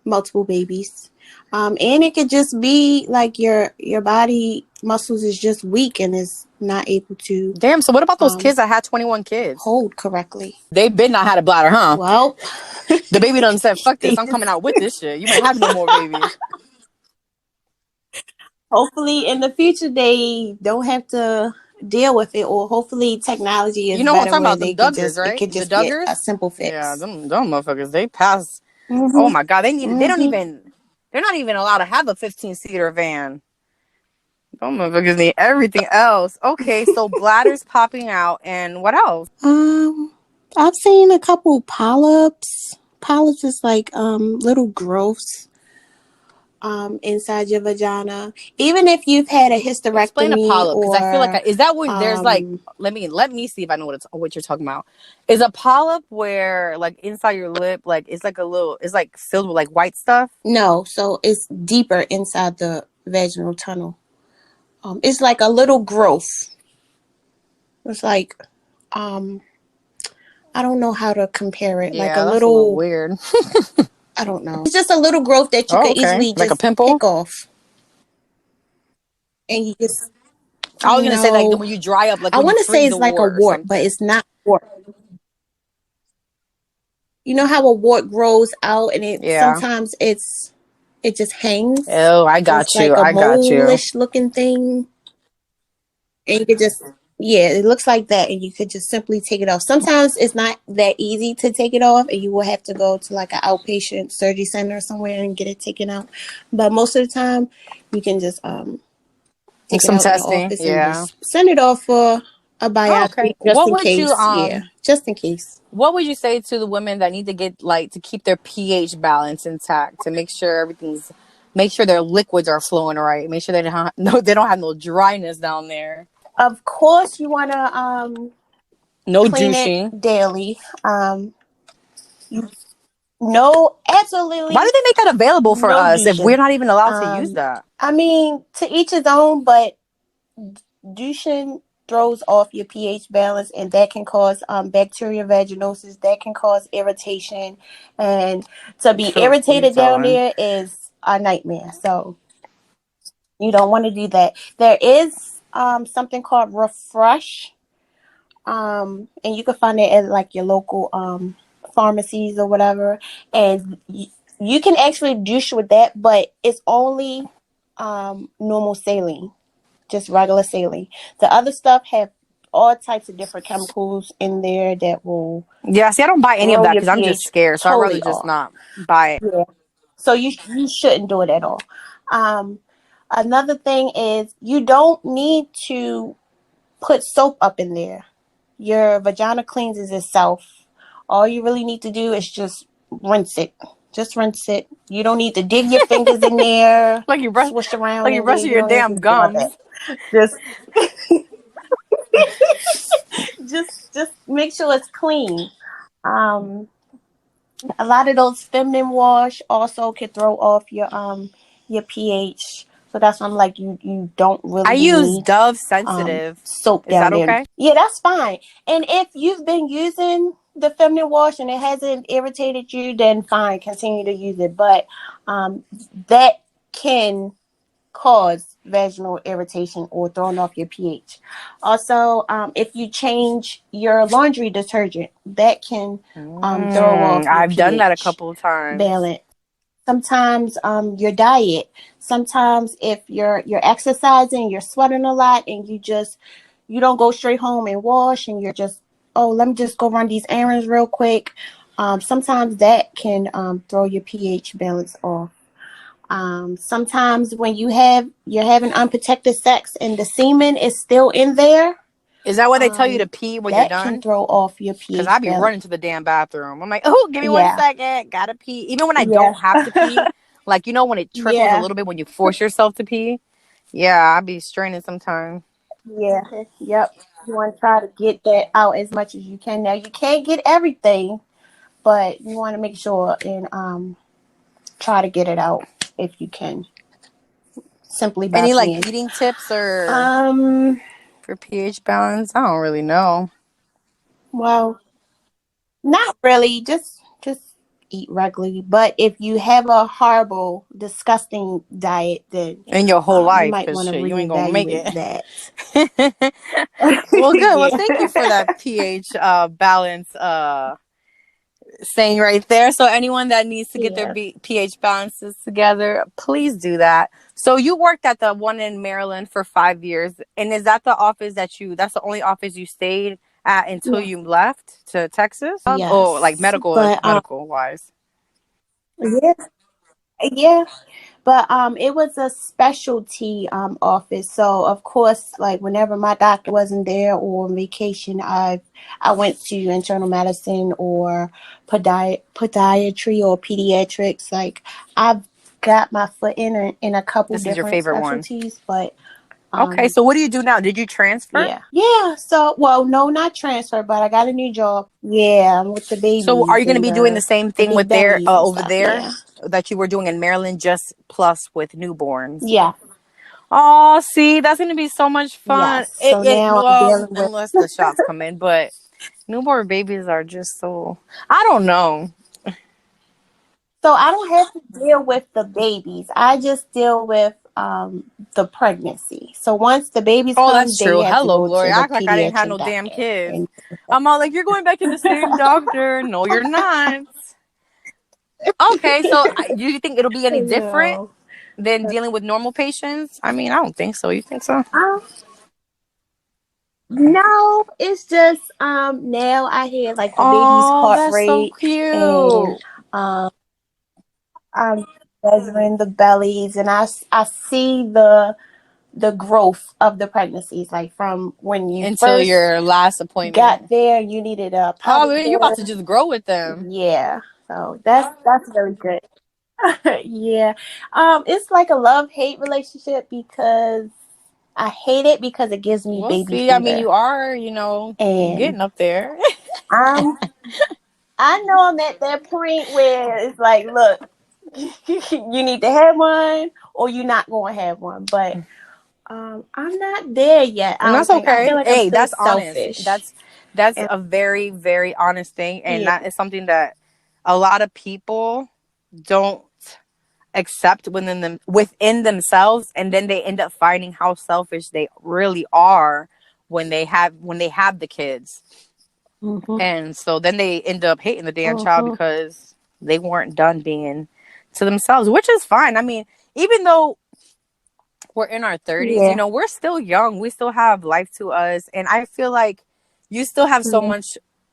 multiple babies. And it could just be like your body muscles is just weak and is not able to Damn. So what about those kids that had 21 kids? hold correctly. They been not had a bladder, huh? Well, The baby done said, "Fuck this! they I'm coming just, out with this shit. You might have no more babies." hopefully in the future they don't have to deal with it, or hopefully technology You is know what I'm better talking where about? they Them could Duggars, just it right? could The just get a Duggars. simple Yeah, fix. them motherfuckers. They pass. Oh Mm-hmm. my god, they need. They don't Mm-hmm. even. They're not even allowed to have a 15-seater van. Them motherfuckers need everything else. Okay, so bladders popping out, and what else? I've seen a couple polyps. Polyps is like little growths inside your vagina. Even if you've had a Explain a hysterectomy polyp, because I feel like or is that when there's like. um Let me see if I know what you're talking about. Is a polyp where like inside your lip, like it's like a little, it's like filled with like white stuff. no, so it's deeper inside the vaginal tunnel. It's like a little growth. It's like um I don't know how to compare it. Like a Yeah, that's a little little, weird. I don't know. It's just a little growth that you Oh, could okay, easily like a just pimple. pick off. And you just I was gonna say like no. when you dry up, like I when you want to say freeze a it's like a wart or wart, but something. it's not wart. You know how a wart grows out and it Yeah. sometimes it just hangs. Oh, I So it's got you. like a I got you. mole-ish looking thing. And you could just yeah, it looks like that and you could just simply take it off. Sometimes it's not that easy to take it off and you will have to go to like an outpatient surgery center or somewhere and get it taken out. But most of the time you can just take it Some out in the testing. office and Yeah. just send it off for a Oh, biopsy okay. just in case. Yeah, just in case. What would you say to the women that need to get like to keep their pH balance intact, to make sure their liquids are flowing right, make sure they don't have, no, they don't have no dryness down there. Of course, you want to No clean it douching. daily. No, Why absolutely do they make that available for no us if we're douching. not even allowed to use that? I mean, to each his own, but douching throws off your pH balance, and that can cause bacterial vaginosis. That can cause irritation, and to be Who you irritated down telling? there is a nightmare. So you don't want to do that. There is something called Refresh. And you can find it at like your local pharmacies or whatever, and you can actually douche with that, but it's only normal saline, just regular saline. The other stuff have all types of different chemicals in there that will Yeah, see, I don't buy any of throw that your because I'm just pH scared. So I'd rather totally just off. not buy it. Yeah, so you shouldn't do it at all. um Another thing is you don't need to put soap up in there. Your vagina cleanses itself. All you really need to do is just rinse it. Just rinse it. You don't need to dig your fingers in there, Like you brush, swish around like you in there. brushing You your don't need damn to do all gums. that. Just just make sure it's clean. Um a lot of those feminine wash also can throw off your pH. So that's why I'm like you don't I really use need Dove Sensitive. soap Is down that there. okay? Yeah, that's fine. And if you've been using the feminine wash and it hasn't irritated you, then fine, continue to use it. But that can cause vaginal irritation or throwing off your pH. Also, if you change your laundry detergent, that can throw off your I've done that a pH couple of times. balance. Sometimes your diet. Sometimes if you're exercising, you're sweating a lot, and you don't go straight home and wash, and you're just, oh, let me just go run these errands real quick. Sometimes that can throw your pH balance off. Sometimes when you're having unprotected sex and the semen is still in there, is that why they tell you to pee when you're that can done? throw off your Because I pH be balance. running to the damn bathroom. I'm like, oh, give me one Yeah, second. Gotta pee. Even when I yeah, don't have to pee, like, you know, when it trickles a yeah, little bit when you force yourself to pee. Yeah, I be straining sometimes. yeah. Yep. You want to try to get that out as much as you can. Now you can't get everything, but you want to make sure and try to get it out if you can, simply by Any like peeing. eating tips or Um. for pH balance? I don't really know. Well, not really. Just eat regularly. But if you have a horrible, disgusting diet, then In your whole you life, might because want to shit, you ain't gonna make reevaluate it. that. Well, good. Well, Yeah. thank you for that pH balance saying right there. So anyone that needs to get their Yeah. pH balances together, please do that. So you worked at the one in Maryland for 5 years, and is that the office that's the only office you stayed at until Yeah. you left to Texas? Oh, like Yes. But medical wise. yeah. Yeah. But it was a specialty office. So of course, like whenever my doctor wasn't there or on vacation, I went to internal medicine or podiatry or pediatrics. Like I've got my foot in a couple This is your different favorite one. specialties, but Okay, um so what do you do now? Did you transfer? yeah. Yeah. So well, no, not transfer, but I got a new job. Yeah, with the So are babies you going to and be doing the same the thing big with their bellies and over stuff. there Yeah. that you were doing in Maryland, just plus with newborns? Yeah. Oh, see, that's going to be so much fun. Yes. So now I'm Well, dealing with. unless the shots come in, but newborn babies are just so, I don't know. So I don't have to deal with the babies. I just deal with the pregnancy. So once the babies Oh, come, that's then you true. have to Hello, go to Gloria. the Act like I didn't have pediatric no damn doctor. kids. And I'm all like, you're going back to the same doctor. No, you're not. Okay, so do you think it'll be any different no, than dealing with normal patients? I mean, I don't think so. You think so? um, no, it's just now I hear like the baby's Oh, heart that's so rate and cute. um I'm measuring the bellies and I see the growth of the pregnancies, like from when you Until first your last appointment. got there, you needed a Oh, pelvic man, you're about water. to just grow with them. Yeah, so that's very good. Yeah, it's like a love hate relationship because I hate it because it gives me We'll baby see. I mean, fever, you are, and getting up there. I'm I know I'm at that point where it's like, look, you need to have one or you're not going to have one, but I'm not there yet. I And don't that's think. I feel okay. like I'm Hey, still that's honest. selfish. That's And, a very, very honest thing. And yeah. that is something that a lot of people don't accept within themselves, and then they end up finding how selfish they really are when they have the kids. Mhm. And so then they end up hating the damn child Mhm. because they weren't done being to themselves, which is fine. I mean, even though we're in our 30s, Yeah. we're still young. We still have life to us. And I feel like you still have so Yeah. much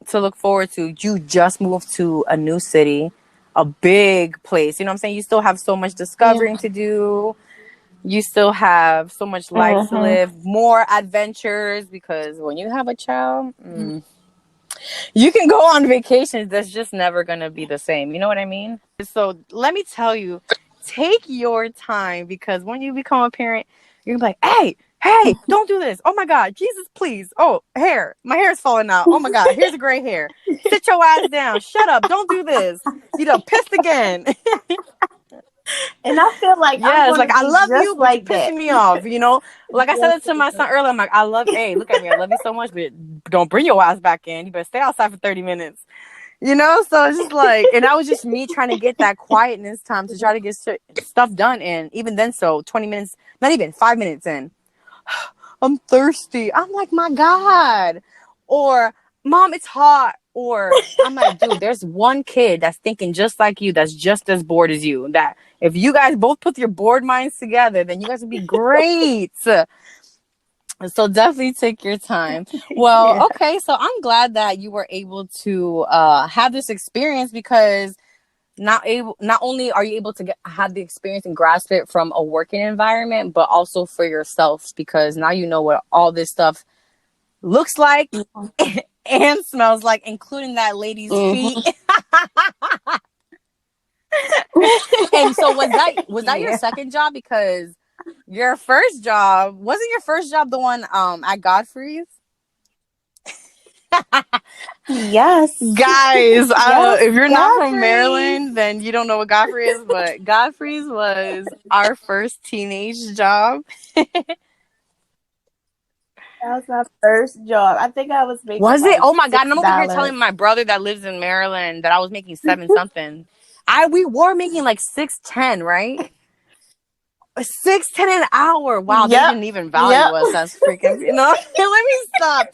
to look forward to. You just moved to a new city, a big place. You know what I'm saying? You still have so much Yeah. discovering to do. You still have so much life to Mhm. live, more adventures, because when you have a child, you can go on vacations. That's just never going to be the same. You know what I mean? So let me tell you, take your time, because when you become a parent, you're going to be like, hey, don't do this. Oh my God, Jesus, please. Oh, hair. My hair is falling out. Oh my God, here's a gray hair. Sit your ass down. Shut up. Don't do this. You done pissed again. And I feel like I'm Yes, going like to I be love you, just but you're like that. pissing me off. You know, like I said Just it to like my son that. earlier. I'm like, hey, look at me. I love you so much, but don't bring your ass back in. You better stay outside for 30 minutes. You know, so it's just like, and that was just me trying to get that quietness time to try to get stuff done. And even then, so 20 minutes, not even 5 minutes in, I'm thirsty. I'm like, my God. Or, Mom, it's hot. Or I'm like, dude, there's one kid that's thinking just like you, that's just as bored as you. That if you guys both put your bored minds together, then you guys would be great. So definitely take your time. Yeah. Well, okay, so I'm glad that you were able to have this experience, because not only are you able to have the experience and grasp it from a working environment, but also for yourself, because now you know what all this stuff looks like and smells like, including that lady's feet. And so was that your Yeah. second job? Because your first job, wasn't your first job the one at Godfrey's? Yes. Guys, Yes. if you're not from Godfrey's. Maryland, then you don't know what Godfrey is, but Godfrey's was our first teenage job. That was my first job. I think I was making Was it? like Oh my God. And I'm over here $6. telling my brother that lives in Maryland that I was making seven something. We were making like 6.10, right? 6.10 an hour. Wow, they Yep. didn't even Yep. value us as freaking, you know. Let me stop.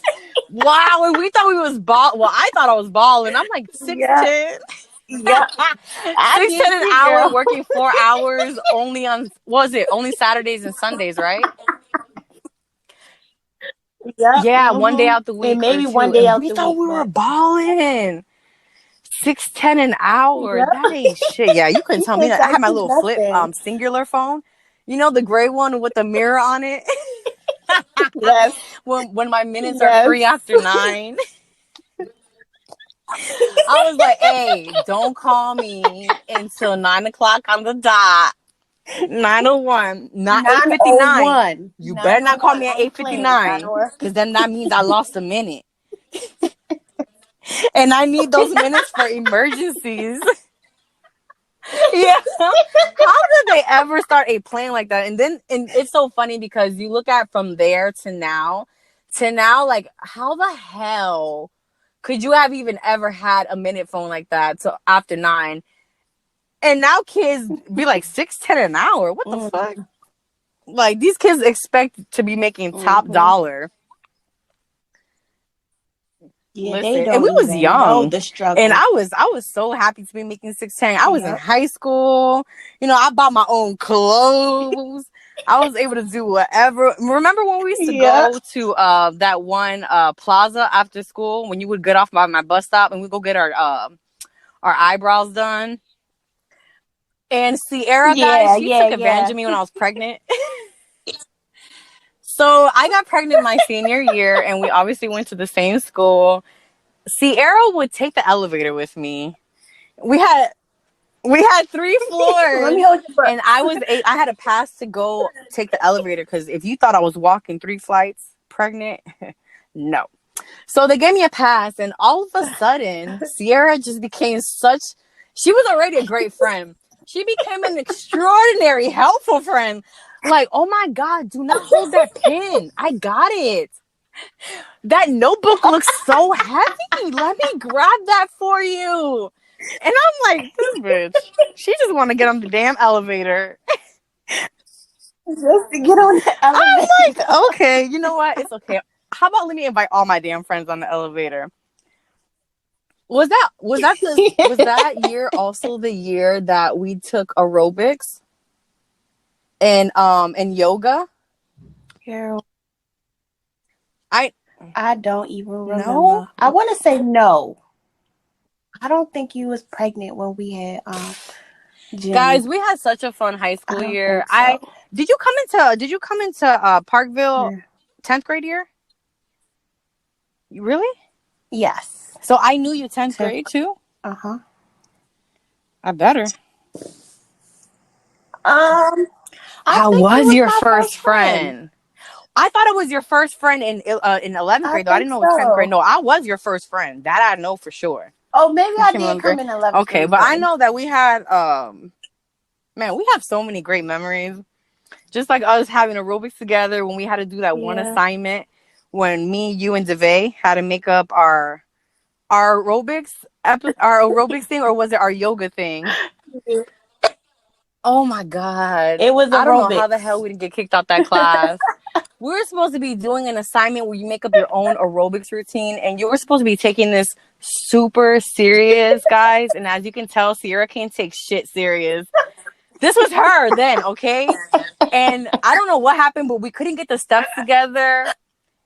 Wow, and we thought we was well, I thought I was balling. I'm like Yep. 6.10. Yep. I Six did ten an too, hour, girl. working 4 hours only on, was it only Saturdays and Sundays, right? Yep. Yeah, one day out the And week or maybe one two. day And out we the thought week, we were but balling. 6.10 an hour. That yep. ain't shit. Yeah, you couldn't You tell me can't that. I tell had my me little flip nothing. singular phone. You know, the gray one with the mirror on it. Yes. when my minutes are Yes. free after 9. I was like, hey, don't call me until 9 o'clock on the dot. 9:01, not 8:59. 901. You better not call 901. me at I ain't playing with 8:59, 901. because then that means I lost a minute. And I need those minutes for emergencies. Yeah. How did they ever start a plan like that? And it's so funny because you look at from there to now, like, how the hell could you have even ever had a minute phone like that till after 9? And now kids be like 6.10 an hour. What the fuck? Like, these kids expect to be making top dollar. Yeah, they Listen, and don't we was even know young, the and struggle. I was so happy to be making 6.10. I was in Yep. high school. You know, I bought my own clothes. I was able to do whatever. Remember when we used to Yep. go to that one plaza after school, when you would get off by my bus stop and we go get our eyebrows done? And Cierra, guys, Yeah, she yeah, took advantage yeah. of me when I was pregnant. So I got pregnant my senior year, and we obviously went to the same school. Cierra would take the elevator with me. We had 3 Let floors, me hold your and butt. I had a pass to go take the elevator, because if you thought I was walking 3 flights pregnant, no. So they gave me a pass, and all of a sudden, Cierra just became she was already a great friend. She became an extraordinary, helpful friend. Like, oh my God, do not hold that pen. I got it. That notebook looks so heavy. Let me grab that for you. And I'm like, this bitch, she just want to get on the damn elevator. Just to get on the I'm elevator. like, okay, you know what? It's okay. How about let me invite all my damn friends on the elevator? Was that year also the year that we took aerobics and yoga? Girl, I I don't even No. remember. I want to say no. I don't think you was pregnant when we had Jimmy. Guys, we had such a fun high I school don't year. think so. Did you come into Parkville Yeah. 10th grade year? Really? Yes. So I knew you 10th 10th. grade too? Uh-huh. I better. I I think you was was your my first first friend. friend. I thought it was your first friend in 11th I grade, though. I think didn't know it was 10th grade. so. No, I was your first friend. That I know for sure. Oh, maybe You I came in did 11th come grade. in 11th Okay, grade but I then. know that we had Man, we have so many great memories. Just like us having aerobics together when we had to do that one assignment when me, you, and DeVay had to make up our aerobics thing, or was it our yoga thing? Oh my God. It was I don't know how the aerobics. hell we didn't get kicked out that class. We were supposed to be doing an assignment where you make up your own aerobics routine, and you were supposed to be taking this super serious, guys. And as you can tell, Cierra can't take shit serious. This was her then, okay? And I don't know what happened, but we couldn't get the steps together.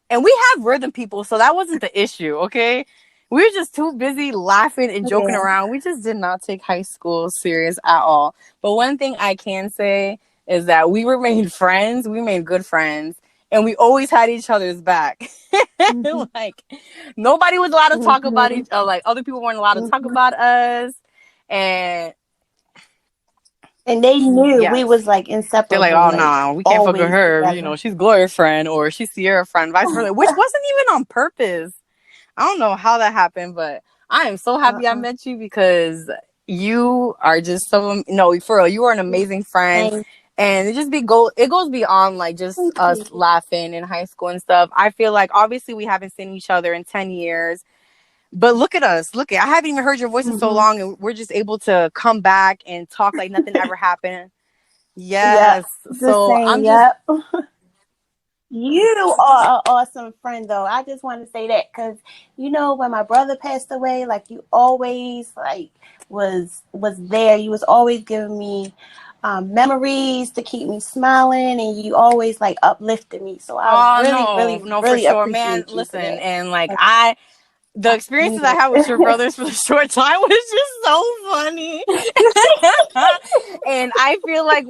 And we have rhythm people, so that wasn't the issue, okay? We were just too busy laughing and joking around. We just did not take high school serious at all. But one thing I can say is that we remained friends. We made good friends. And we always had each other's back. Like, nobody was allowed to talk about each other. Like, other people weren't allowed to talk about us. And they knew we was like inseparable. They're like, oh, no, we can't fuck with her. Together. You know, she's Gloria's friend or she's Sierra's friend, vice versa, which wasn't even on purpose. I don't know how that happened, but I am so happy I met you because you are just for real, you are an amazing friend. And it goes beyond like just us laughing in high school and stuff. I feel like obviously we haven't seen each other in 10 years. But look at us. I haven't even heard your voice in so long, and we're just able to come back and talk like nothing ever happened. Yes. So I'm just... You are an awesome friend, though. I just want to say that because, when my brother passed away, like, you always, like, was there. You was always giving me memories to keep me smiling, and you always, like, uplifted me. So I really for sure, man. Listen, and, like, the experiences I had with your brothers for the short time was just so funny. And I feel like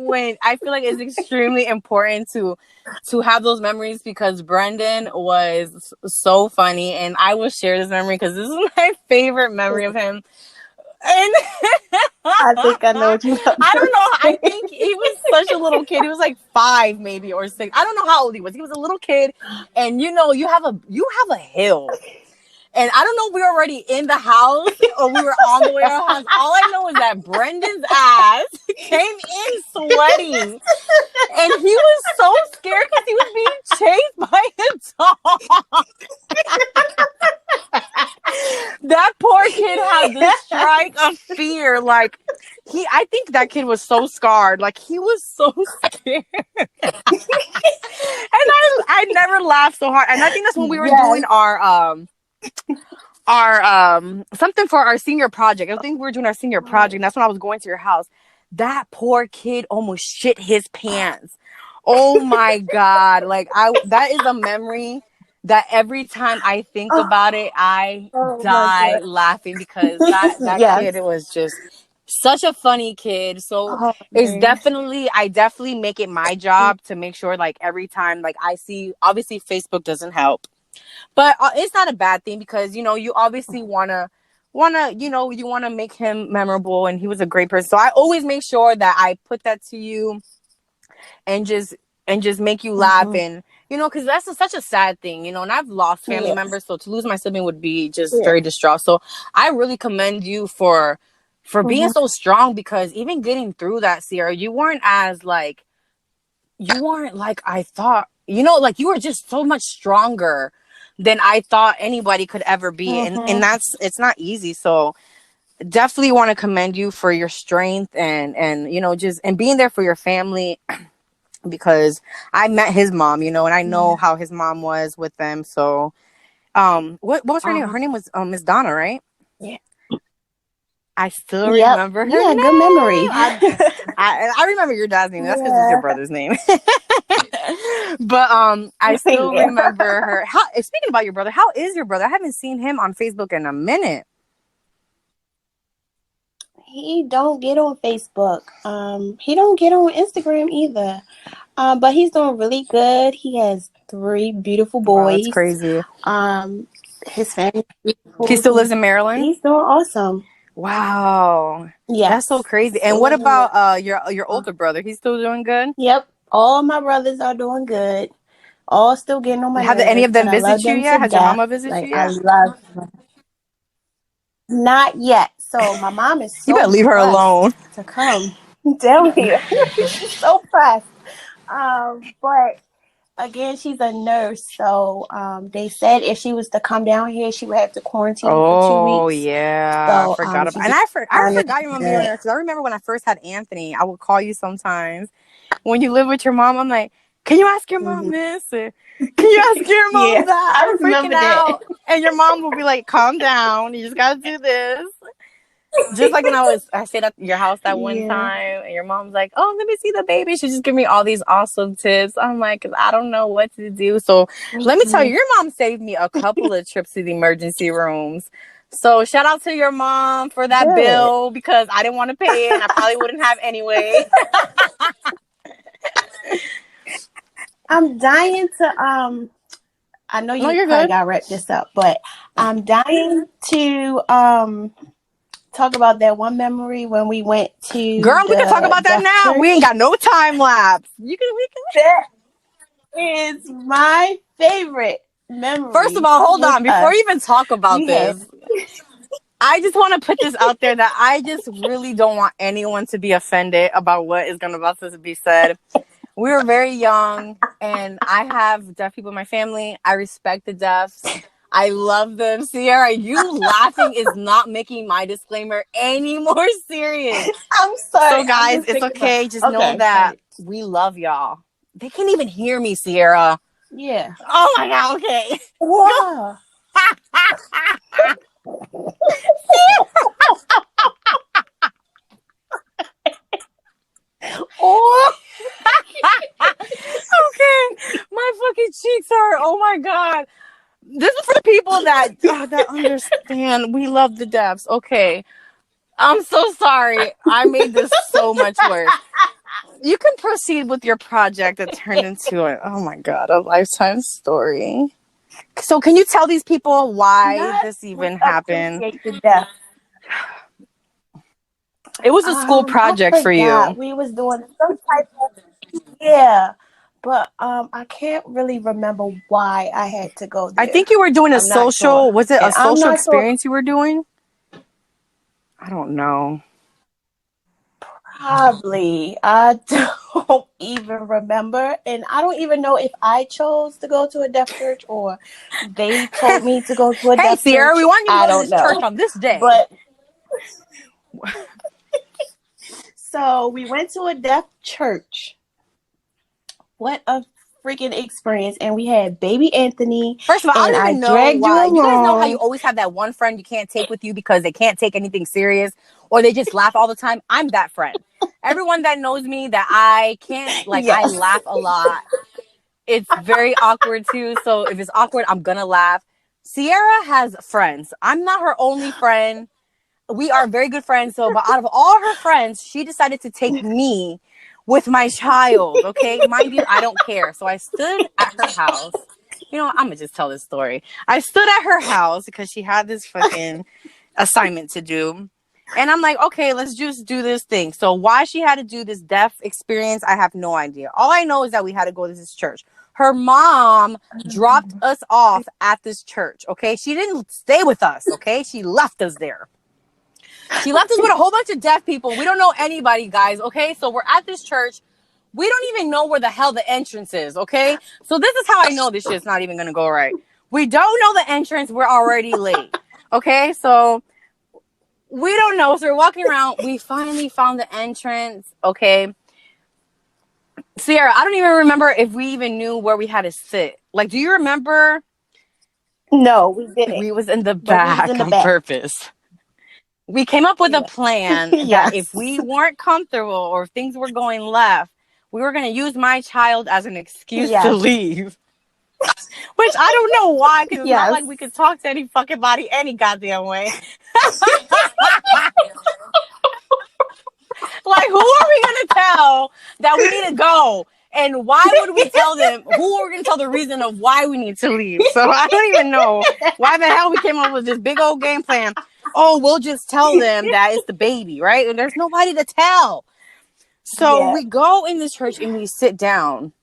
it's extremely important to have those memories because Brendan was so funny, and I will share this memory because this is my favorite memory of him. And I think I know what you are. I don't know. I think he was such a little kid. He was like 5 maybe or 6. I don't know how old he was. He was a little kid, and you have a hill. And I don't know if we were already in the house or we were on the way to our house. All I know is that Brendan's ass came in sweaty. And he was so scared because he was being chased by a dog. That poor kid had this strike of fear. Like, I think that kid was so scarred. Like, he was so scared. And I never laughed so hard. And I think that's when we were doing our something for our senior project. I think we were doing our senior project, and that's when I was going to your house. That poor kid almost shit his pants. Oh my God. Like, that is a memory that every time I think about it, I die laughing because that kid, it was just such a funny kid. So I definitely make it my job to make sure, like, every time, like, I see, obviously Facebook doesn't help. But it's not a bad thing because, you obviously want to make him memorable, and he was a great person. So I always make sure that I put that to you and just make you laugh. And, because that's such a sad thing, and I've lost family members. So to lose my sibling would be just very distraught. So I really commend you for being so strong because even getting through that, Cierra, you weren't like I thought, like you were just so much stronger than I thought anybody could ever be. And it's not easy. So definitely want to commend you for your strength and just and being there for your family because I met his mom, and I know how his mom was with them. So what was her name? Her name was Miss Donna, right? Yeah. I still remember her name. Good memory. I remember your dad's name. That's because it's your brother's name. But I still remember her. Speaking about your brother, how is your brother? I haven't seen him on Facebook in a minute. He don't get on Facebook. He don't get on Instagram either. But he's doing really good. He has 3 beautiful boys. Wow, that's crazy. His family. He still lives in Maryland? He's doing awesome. Wow. Yeah. That's so crazy. And what about your older brother? He's still doing good? Yep. All my brothers are doing good. All still getting on my nerves. Have any of them visited you yet? Has your mama visited you yet? I love them. Not yet. So my mom is so you better leave her alone to come. down here. She's so pressed. But again, she's a nurse, so they said if she was to come down here, she would have to quarantine for 2 weeks. Yeah, I So forgot about. she's And just I trying to forgot your do mom being a that. nurse. 'Cause I remember when I first had Anthony, I would call you sometimes when you live with your mom. I'm like, can you ask your mom Mhm. this? Or, can you ask your mom Yeah, that? I I'm freaking remember that. out. And your mom will be like, calm down. You just gotta do this. Just like when I stayed at your house that one Yeah. time, and your mom's like, "Oh, let me see the baby." She just give me all these awesome tips. I'm like, I don't know what to do. So let me tell you, Mhm. your mom saved me a couple of trips to the emergency rooms. So shout out to your mom for that Good. bill because I didn't want to pay it, and I probably wouldn't have anyway. I'm dying to I know No, you you're probably good, gotta wrap this up, but I'm dying to talk about that one memory when we went to girl. We can talk the about that deaf now. We ain't church. got no time lapse. You can. We can. That is my favorite First of memory all, hold with on. Before us. you even talk about We had this, I just want to put this out there that I just really don't want anyone to be offended about what is going to about to be said. We were very young, and I have deaf people in my family. I respect the deafs. I love them. Sierra, you laughing is not making my disclaimer any more serious. I'm So, sorry, I'm guys, just it's thinking about okay. Just know okay, that right. we love y'all. They can't even hear me, Sierra. Yeah. Oh my God, okay. Wow. Oh, Okay, my fucking cheeks hurt. Oh my God. This is for the people that understand. We love the deafs. Okay, I'm so sorry. I made this so much worse. You can proceed with your project that turned into oh my God, a lifetime story. So, can you tell these people why not this we even happened? appreciate the death. It was a school I project for forgot. you. We was doing some type of yeah. But I can't really remember why I had to go I there. think you were doing a I'm not sure. social. Was it a And I'm social not sure experience you were doing? I don't know. probably. I don't even remember. And I don't even know if I chose to go to a deaf church or they told me to go to a Hey, deaf Sierra, we church. want you to I go to don't this church know. on this day. But so we went to a deaf church. What a freaking experience. And we had baby Anthony First of all, I and don't I even know dragged you why. You guys know how you along. always have that one friend you can't take with you because they can't take anything serious or they just laugh all the time? I'm that friend. Everyone that knows me that I can't, like, I Yes. laugh a lot. It's very awkward too. So if it's awkward, I'm going to laugh. Sierra has friends. I'm not her only friend. We are very good friends. So, but out of all her friends, she decided to take me with my child. Okay. Mind you, I don't care. So I stood at her house. You know, I'm going to just tell this story. I stood at her house because she had this fucking assignment to do. And I'm like, okay, let's just do this thing. So why she had to do this deaf experience, I have no idea. All I know is that we had to go to this church. Her mom dropped us off at this church. Okay. She didn't stay with us. Okay. She left us there. She left us with a whole bunch of deaf people. We don't know anybody, guys. Okay. So we're at this church. We don't even know where the hell the entrance is. Okay. So this is how I know this shit's not even going to go right. We don't know the entrance. We're already late. Okay. So we don't know. So we're walking around. We finally found the entrance. Okay. Sierra, I don't even remember if we even knew where we had to sit. Like, do you remember? No, we didn't. We was in the But we was in back the on back. purpose. We came up with a Yeah. plan that if Yes. we weren't comfortable or if things were going left, we were going to use my child as an excuse to Yes. leave. Which I don't know why, because it's not Yes. like we could talk to any fucking body any goddamn way. Like, who are we going to tell that we need to go? And why would we tell them? Who are we going to tell the reason of why we need to leave? So I don't even know why the hell we came up with this big old game plan. Oh, we'll just tell them that it's the baby, right? And there's nobody to tell. So Yeah. we go in this church and we sit down.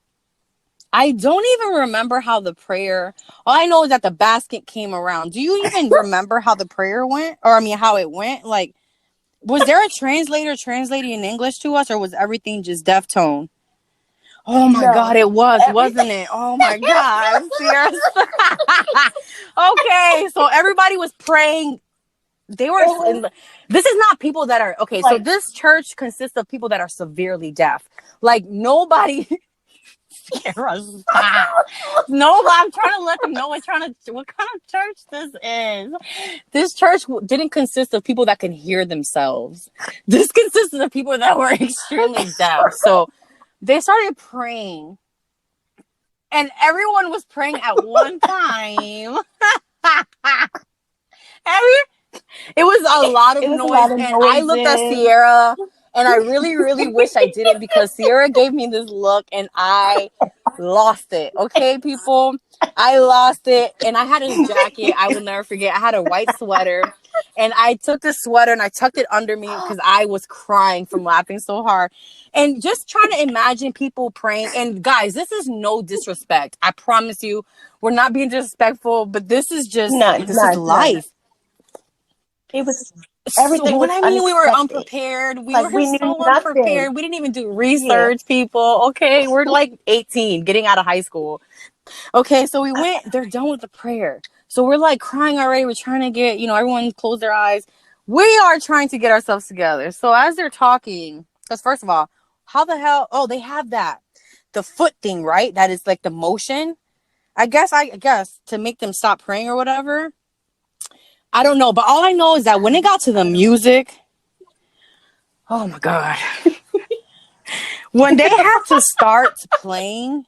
I don't even remember how the prayer, all I know is that the basket came around. Do you even remember how the prayer went? Or, I mean, how it went? Like, Was there a translator translating in English to us, or was everything just deaf tone? Oh my God, it was, wasn't it? Oh my God, Cierra. Okay, so everybody was praying. They were. This is not people that are okay. So this church consists of people that are severely deaf. Like nobody. Cierra, stop. No, I'm trying to let them know what kind of church this is. This church didn't consist of people that can hear themselves. This consisted of people that were extremely deaf. So they started praying, and everyone was praying at one time. It was a lot of noise, and I looked at Cierra, and I really, really wish I didn't, because Cierra gave me this look, and I lost it. Okay, people, I lost it, and I had a jacket. I will never forget. I had a white sweater, and I took the sweater and I tucked it under me because I was crying from laughing so hard, and just trying to imagine people praying. And guys, this is no disrespect. I promise you, we're not being disrespectful, but this is just this is life. It was everything. So, we were unprepared. We were so unprepared. We didn't even do research, people. Okay, we're like 18, getting out of high school. Okay, so we went. They're done with the prayer, so we're like crying already. We're trying to get, everyone close their eyes. We are trying to get ourselves together. So as they're talking, because first of all, how the hell? Oh, they have the foot thing, right? That is like the motion. I guess to make them stop praying or whatever. I don't know, but all I know is that when it got to the music, oh my God, when they had to start playing,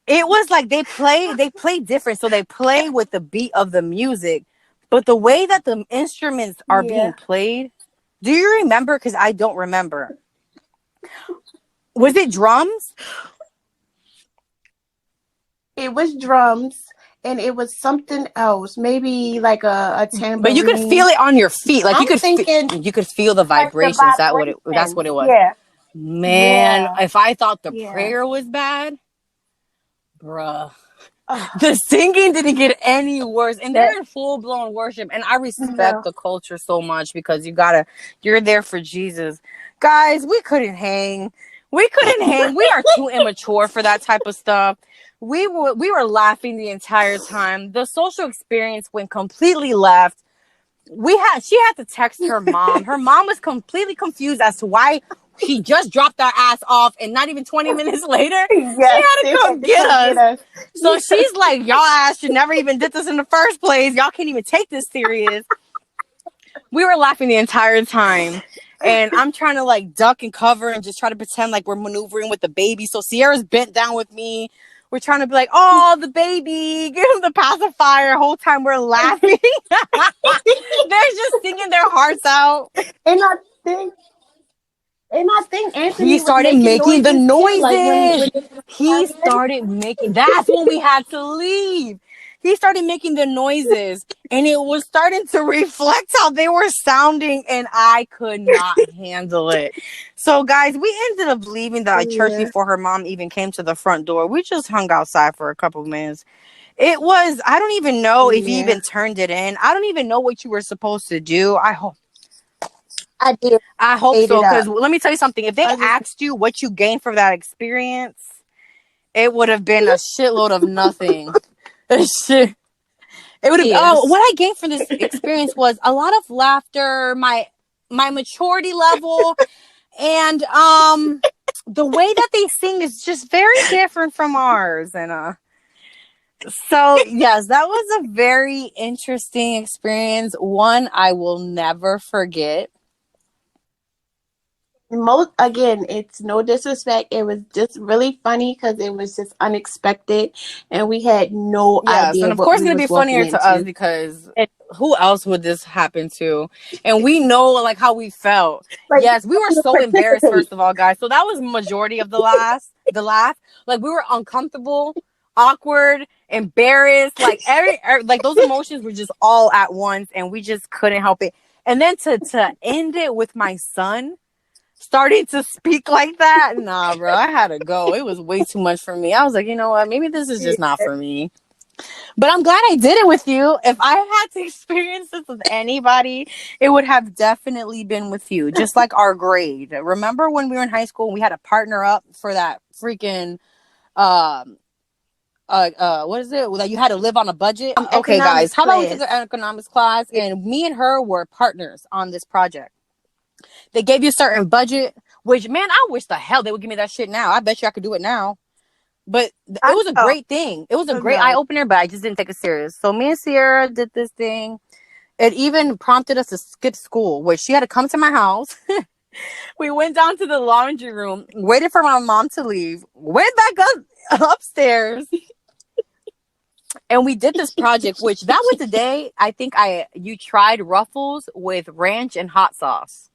it was like they play different. So they play with the beat of the music, but the way that the instruments are being played, do you remember? Because I don't remember. Was it drums? It was drums. And it was something else, maybe like a tambourine. But you could feel it on your feet, like you could feel the vibrations. That's what it was. Yeah. Man, if I thought the prayer was bad, bruh, the singing didn't get any worse. And they're in full blown worship. And I respect the culture so much, because you're there for Jesus, guys. We couldn't hang. We are too immature for that type of stuff. We were laughing the entire time. The social experience went completely left. She had to text her mom. Her mom was completely confused as to why she just dropped our ass off, and not even 20 minutes later, she had to come get us. So she's like, y'all ass should never even did this in the first place. Y'all can't even take this serious. We were laughing the entire time. And I'm trying to like duck and cover and just try to pretend like we're maneuvering with the baby. So Cierra's bent down with me. We're trying to be like, oh, the baby, give him the pacifier. Whole time we're laughing. They're just singing their hearts out. And I think Anthony he started making the noises. He started making. That's when we had to leave. He started making the noises, and it was starting to reflect how they were sounding, and I could not handle it. So, guys, we ended up leaving the church before her mom even came to the front door. We just hung outside for a couple of minutes. It was, I don't even know if you even turned it in. I don't even know what you were supposed to do. I hope so, because let me tell you something. If they asked you what you gained from that experience, it would have been a shitload of nothing. Shit. It would have. What I gained from this experience was a lot of laughter, my maturity level, and the way that they sing is just very different from ours. And so yes, that was a very interesting experience. One I will never forget. Again, it's no disrespect. It was just really funny because it was just unexpected, and we had no idea. And of course, it's gonna be funnier to us because who else would this happen to? And we know like how we felt. Yes, we were so embarrassed. First of all, guys, so that was majority of the laugh. Like we were uncomfortable, awkward, embarrassed. Like like those emotions were just all at once, and we just couldn't help it. And then to end it with my son starting to speak like that, nah, bro, I had to go. It was way too much for me. I was like, you know what? Maybe this is just not for me. But I'm glad I did it with you. If I had to experience this with anybody, it would have definitely been with you. Just like our grade. Remember when we were in high school and we had to partner up for that freaking um what is it? That you had to live on a budget? Okay, guys. How about we took an economics class and me and her were partners on this project. They gave you a certain budget, which, man, I wish the hell they would give me that shit now. I bet you I could do it now. But it was a great thing. It was a great eye opener, but I just didn't take it serious. So me and Cierra did this thing. It even prompted us to skip school, which she had to come to my house. We went down to the laundry room, waited for my mom to leave, went back upstairs, and we did this project, which that was the day I think you tried Ruffles with ranch and hot sauce.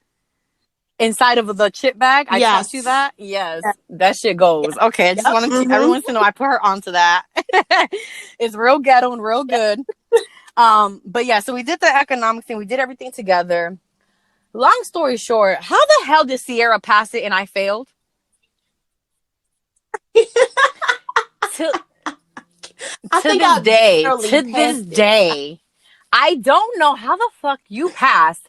Inside of the chip bag, I taught you that. Yes, that shit goes. Okay, I just want everyone to know I put her onto that. It's real ghetto and real good. But yeah, so we did the economics thing. We did everything together. Long story short, how the hell did Cierra pass it and I failed? To this day, I don't know how the fuck you passed.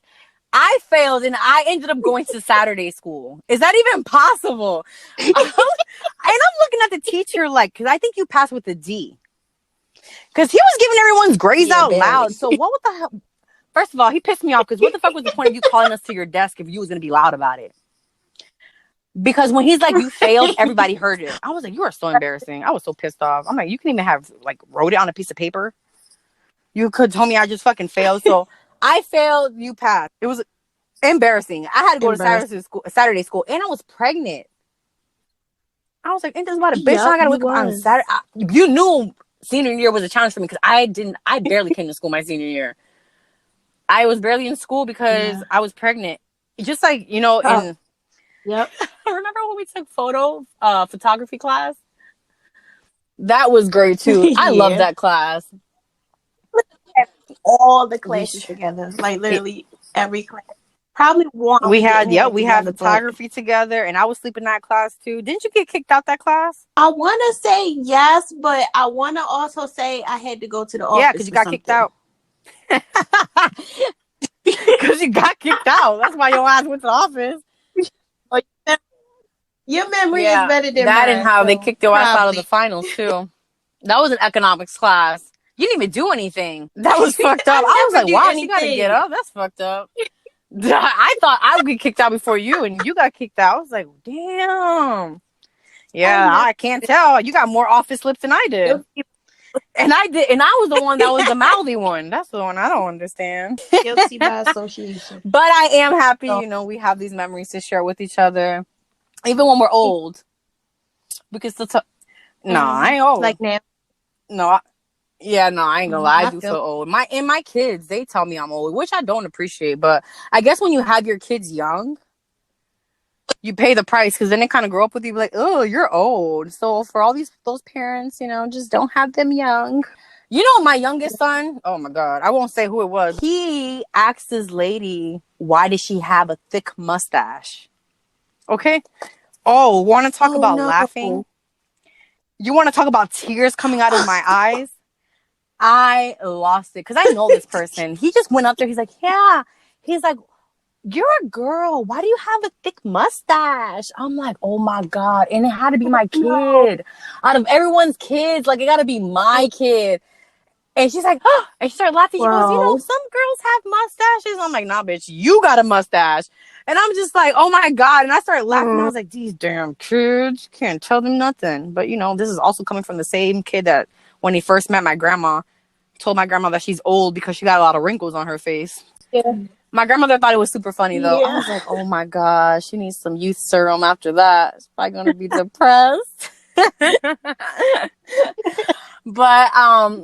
I failed and I ended up going to Saturday school. Is that even possible? And I'm looking at the teacher like, because I think you passed with a D. Because he was giving everyone's grades out loud. So what the hell? First of all, he pissed me off because what the fuck was the point of you calling us to your desk if you was going to be loud about it? Because when he's like, you failed, everybody heard it. I was like, you are so embarrassing. I was so pissed off. I'm like, you can even have like wrote it on a piece of paper. You could tell me I just fucking failed. So I failed, you passed. It was embarrassing. I had to go to Saturday school, and I was pregnant. I was like, ain't this about a bitch? I gotta wake up on Saturday. You knew senior year was a challenge for me because I barely came to school my senior year. I was barely in school because I was pregnant. Just like, you know, in remember when we took photography class? That was great too. I love that class. All the classes together, like literally every class. Probably one. We had photography together, and I was sleeping in that class too. Didn't you get kicked out that class? I want to say yes, but I want to also say I had to go to the office. Yeah, because you got kicked out. Because you got kicked out. That's why your ass went to the office. Your memory is better than that, mine, and how they kicked your ass out of the finals too. That was an economics class. You didn't even do anything. That was fucked up. I was like, wow, you gotta get up. That's fucked up. I thought I would get kicked out before you, and you got kicked out. I was like, damn. Yeah, I can't tell. You got more office lips than I did. And I was the one that was the mouthy one. That's the one I don't understand. Guilty by association. But I am happy, you know, we have these memories to share with each other. Even when we're old. We can still talk. No, I ain't old. Like now. No, I ain't gonna lie. I do feel old. My kids, they tell me I'm old, which I don't appreciate. But I guess when you have your kids young, you pay the price because then they kind of grow up with you like, oh, you're old. So for all those parents, you know, just don't have them young. You know, my youngest son, oh my God, I won't say who it was. He asked his lady, why did she have a thick mustache? Okay. Oh, want to talk about laughing? You want to talk about tears coming out of my eyes? I lost it because I know this person. He just went up there. He's like, yeah. He's like, you're a girl. Why do you have a thick mustache? I'm like, oh my God. And it had to be my kid. Out of everyone's kids, like, it got to be my kid. And she's like, oh, and she started laughing. She goes, you know, some girls have mustaches. I'm like, nah, bitch, you got a mustache. And I'm just like, oh my God. And I started laughing. I was like, these damn kids, can't tell them nothing. But, you know, this is also coming from the same kid that when he first met my grandma, told my grandma that she's old because she got a lot of wrinkles on her face. Yeah. My grandmother thought it was super funny, though. I was like, oh my gosh, she needs some youth serum after that. She's probably going to be depressed. But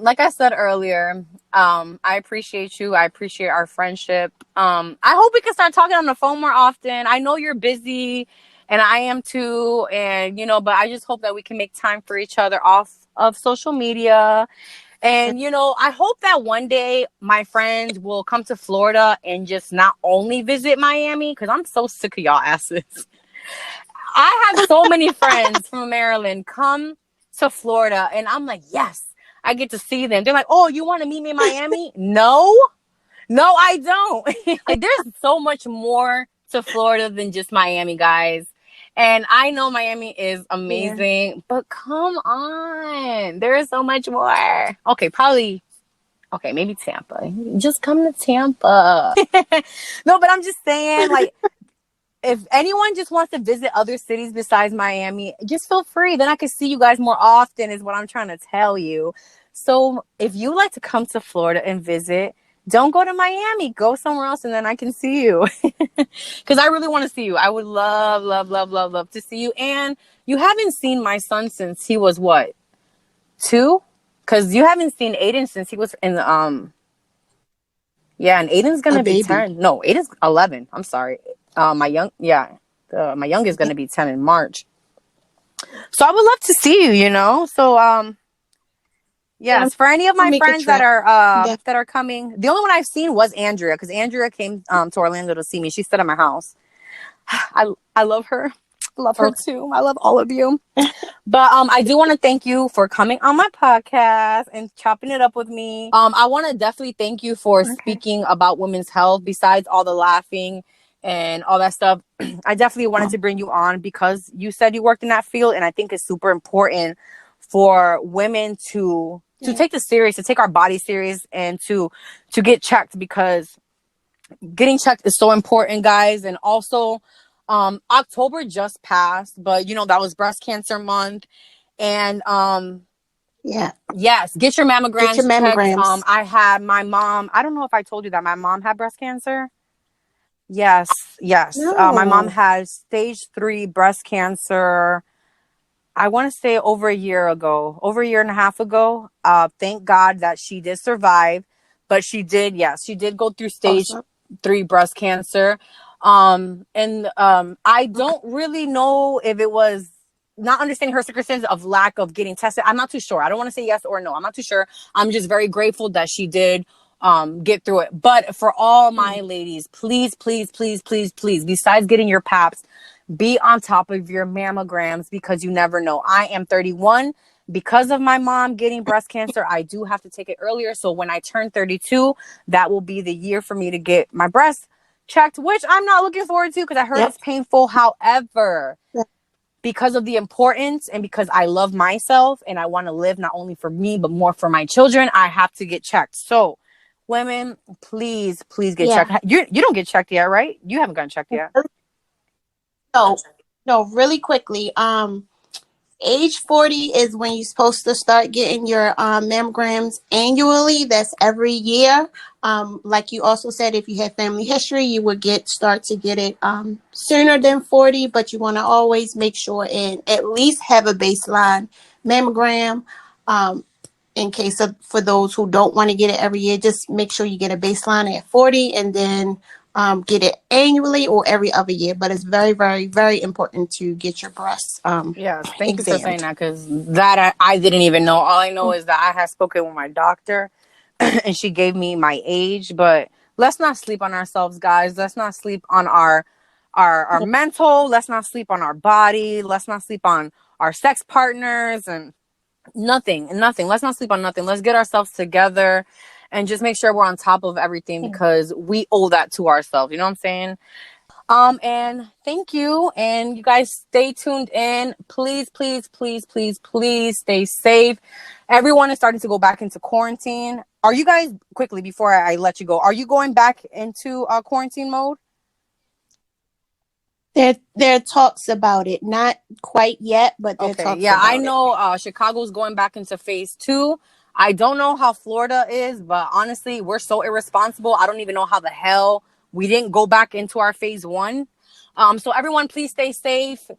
like I said earlier, I appreciate you. I appreciate our friendship. I hope we can start talking on the phone more often. I know you're busy and I am too. And, you know, but I just hope that we can make time for each other off of social media. And, you know, I hope that one day my friends will come to Florida and just not only visit Miami, because I'm so sick of y'all asses. I have so many friends from Maryland come to Florida, and I'm like, yes, I get to see them. They're like, oh, you want to meet me in Miami? No, I don't. Like, there's so much more to Florida than just Miami, guys. And I know Miami is amazing, but come on. There is so much more. Okay, probably. Okay, maybe Tampa. Just come to Tampa. No, but I'm just saying, like, if anyone just wants to visit other cities besides Miami, just feel free. Then I can see you guys more often, is what I'm trying to tell you. So if you like to come to Florida and visit, don't go to Miami. Go somewhere else, and then I can see you. Because I really want to see you. I would love, love, love, love, love to see you. And you haven't seen my son since he was what? 2? Because you haven't seen Aiden since he was in the yeah, and Aiden's gonna be 10. No, Aiden's 11. I'm sorry. My youngest is gonna be 10 in March. So I would love to see you. You know. So yes, for any of my friends that are coming, the only one I've seen was Andrea, because Andrea came to Orlando to see me. She stayed at my house. I love her. Love her too. I love all of you. But I do want to thank you for coming on my podcast and chopping it up with me. I want to definitely thank you for speaking about women's health. Besides all the laughing and all that stuff, I definitely wanted to bring you on because you said you worked in that field, and I think it's super important for women to take this serious, to take our body serious, and to get checked, because getting checked is so important, guys. And also, October just passed, but you know, that was breast cancer month. And yes, get your mammograms checked. I had my mom, I don't know if I told you that my mom had breast cancer. Yes. No. My mom had stage 3 breast cancer. I want to say over a year and a half ago. Thank God that she did survive, but she did go through stage 3 breast cancer. I don't really know if it was not understanding her circumstances of lack of getting tested. I'm not too sure. I don't want to say yes or no. I'm not too sure. I'm just very grateful that she did get through it. But for all my ladies, please, besides getting your paps, be on top of your mammograms, because you never know. I am 31. Because of my mom getting breast cancer, I do have to take it earlier. So when I turn 32, that will be the year for me to get my breasts checked, which I'm not looking forward to, because I heard it's painful. However, because of the importance and because I love myself and I want to live not only for me, but more for my children, I have to get checked. So women, please get checked. You don't get checked yet, right? You haven't gotten checked yet. No, really quickly. Age 40 is when you're supposed to start getting your mammograms annually. That's every year. Like you also said, if you have family history, you would start to get it sooner than 40, but you want to always make sure and at least have a baseline mammogram. In case of, for those who don't want to get it every year, just make sure you get a baseline at 40 and then get it annually or every other year. But it's very, very, very important to get your breasts yes, thank you for saying that, because that I didn't even know. All I know is that I had spoken with my doctor and she gave me my age. But let's not sleep on ourselves, guys. Let's not sleep on our mental. Let's not sleep on our body. Let's not sleep on our sex partners and nothing. Let's not sleep on nothing. Let's get ourselves together and just make sure we're on top of everything, because we owe that to ourselves. You know what I'm saying? And thank you. And you guys stay tuned in. Please stay safe. Everyone is starting to go back into quarantine. Are you guys, quickly before I let you go, are you going back into quarantine mode? There are talks about it. Not quite yet, but there are talks about I know Chicago's going back into phase 2. I don't know how Florida is, but honestly, we're so irresponsible. I don't even know how the hell we didn't go back into our phase 1. So everyone, please stay safe.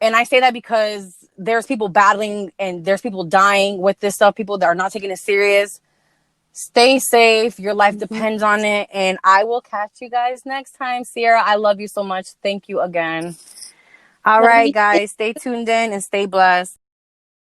And I say that because there's people battling and there's people dying with this stuff, people that are not taking it serious. Stay safe. Your life depends on it. And I will catch you guys next time. Cierra, I love you so much. Thank you again. All right, guys. Stay tuned in and stay blessed.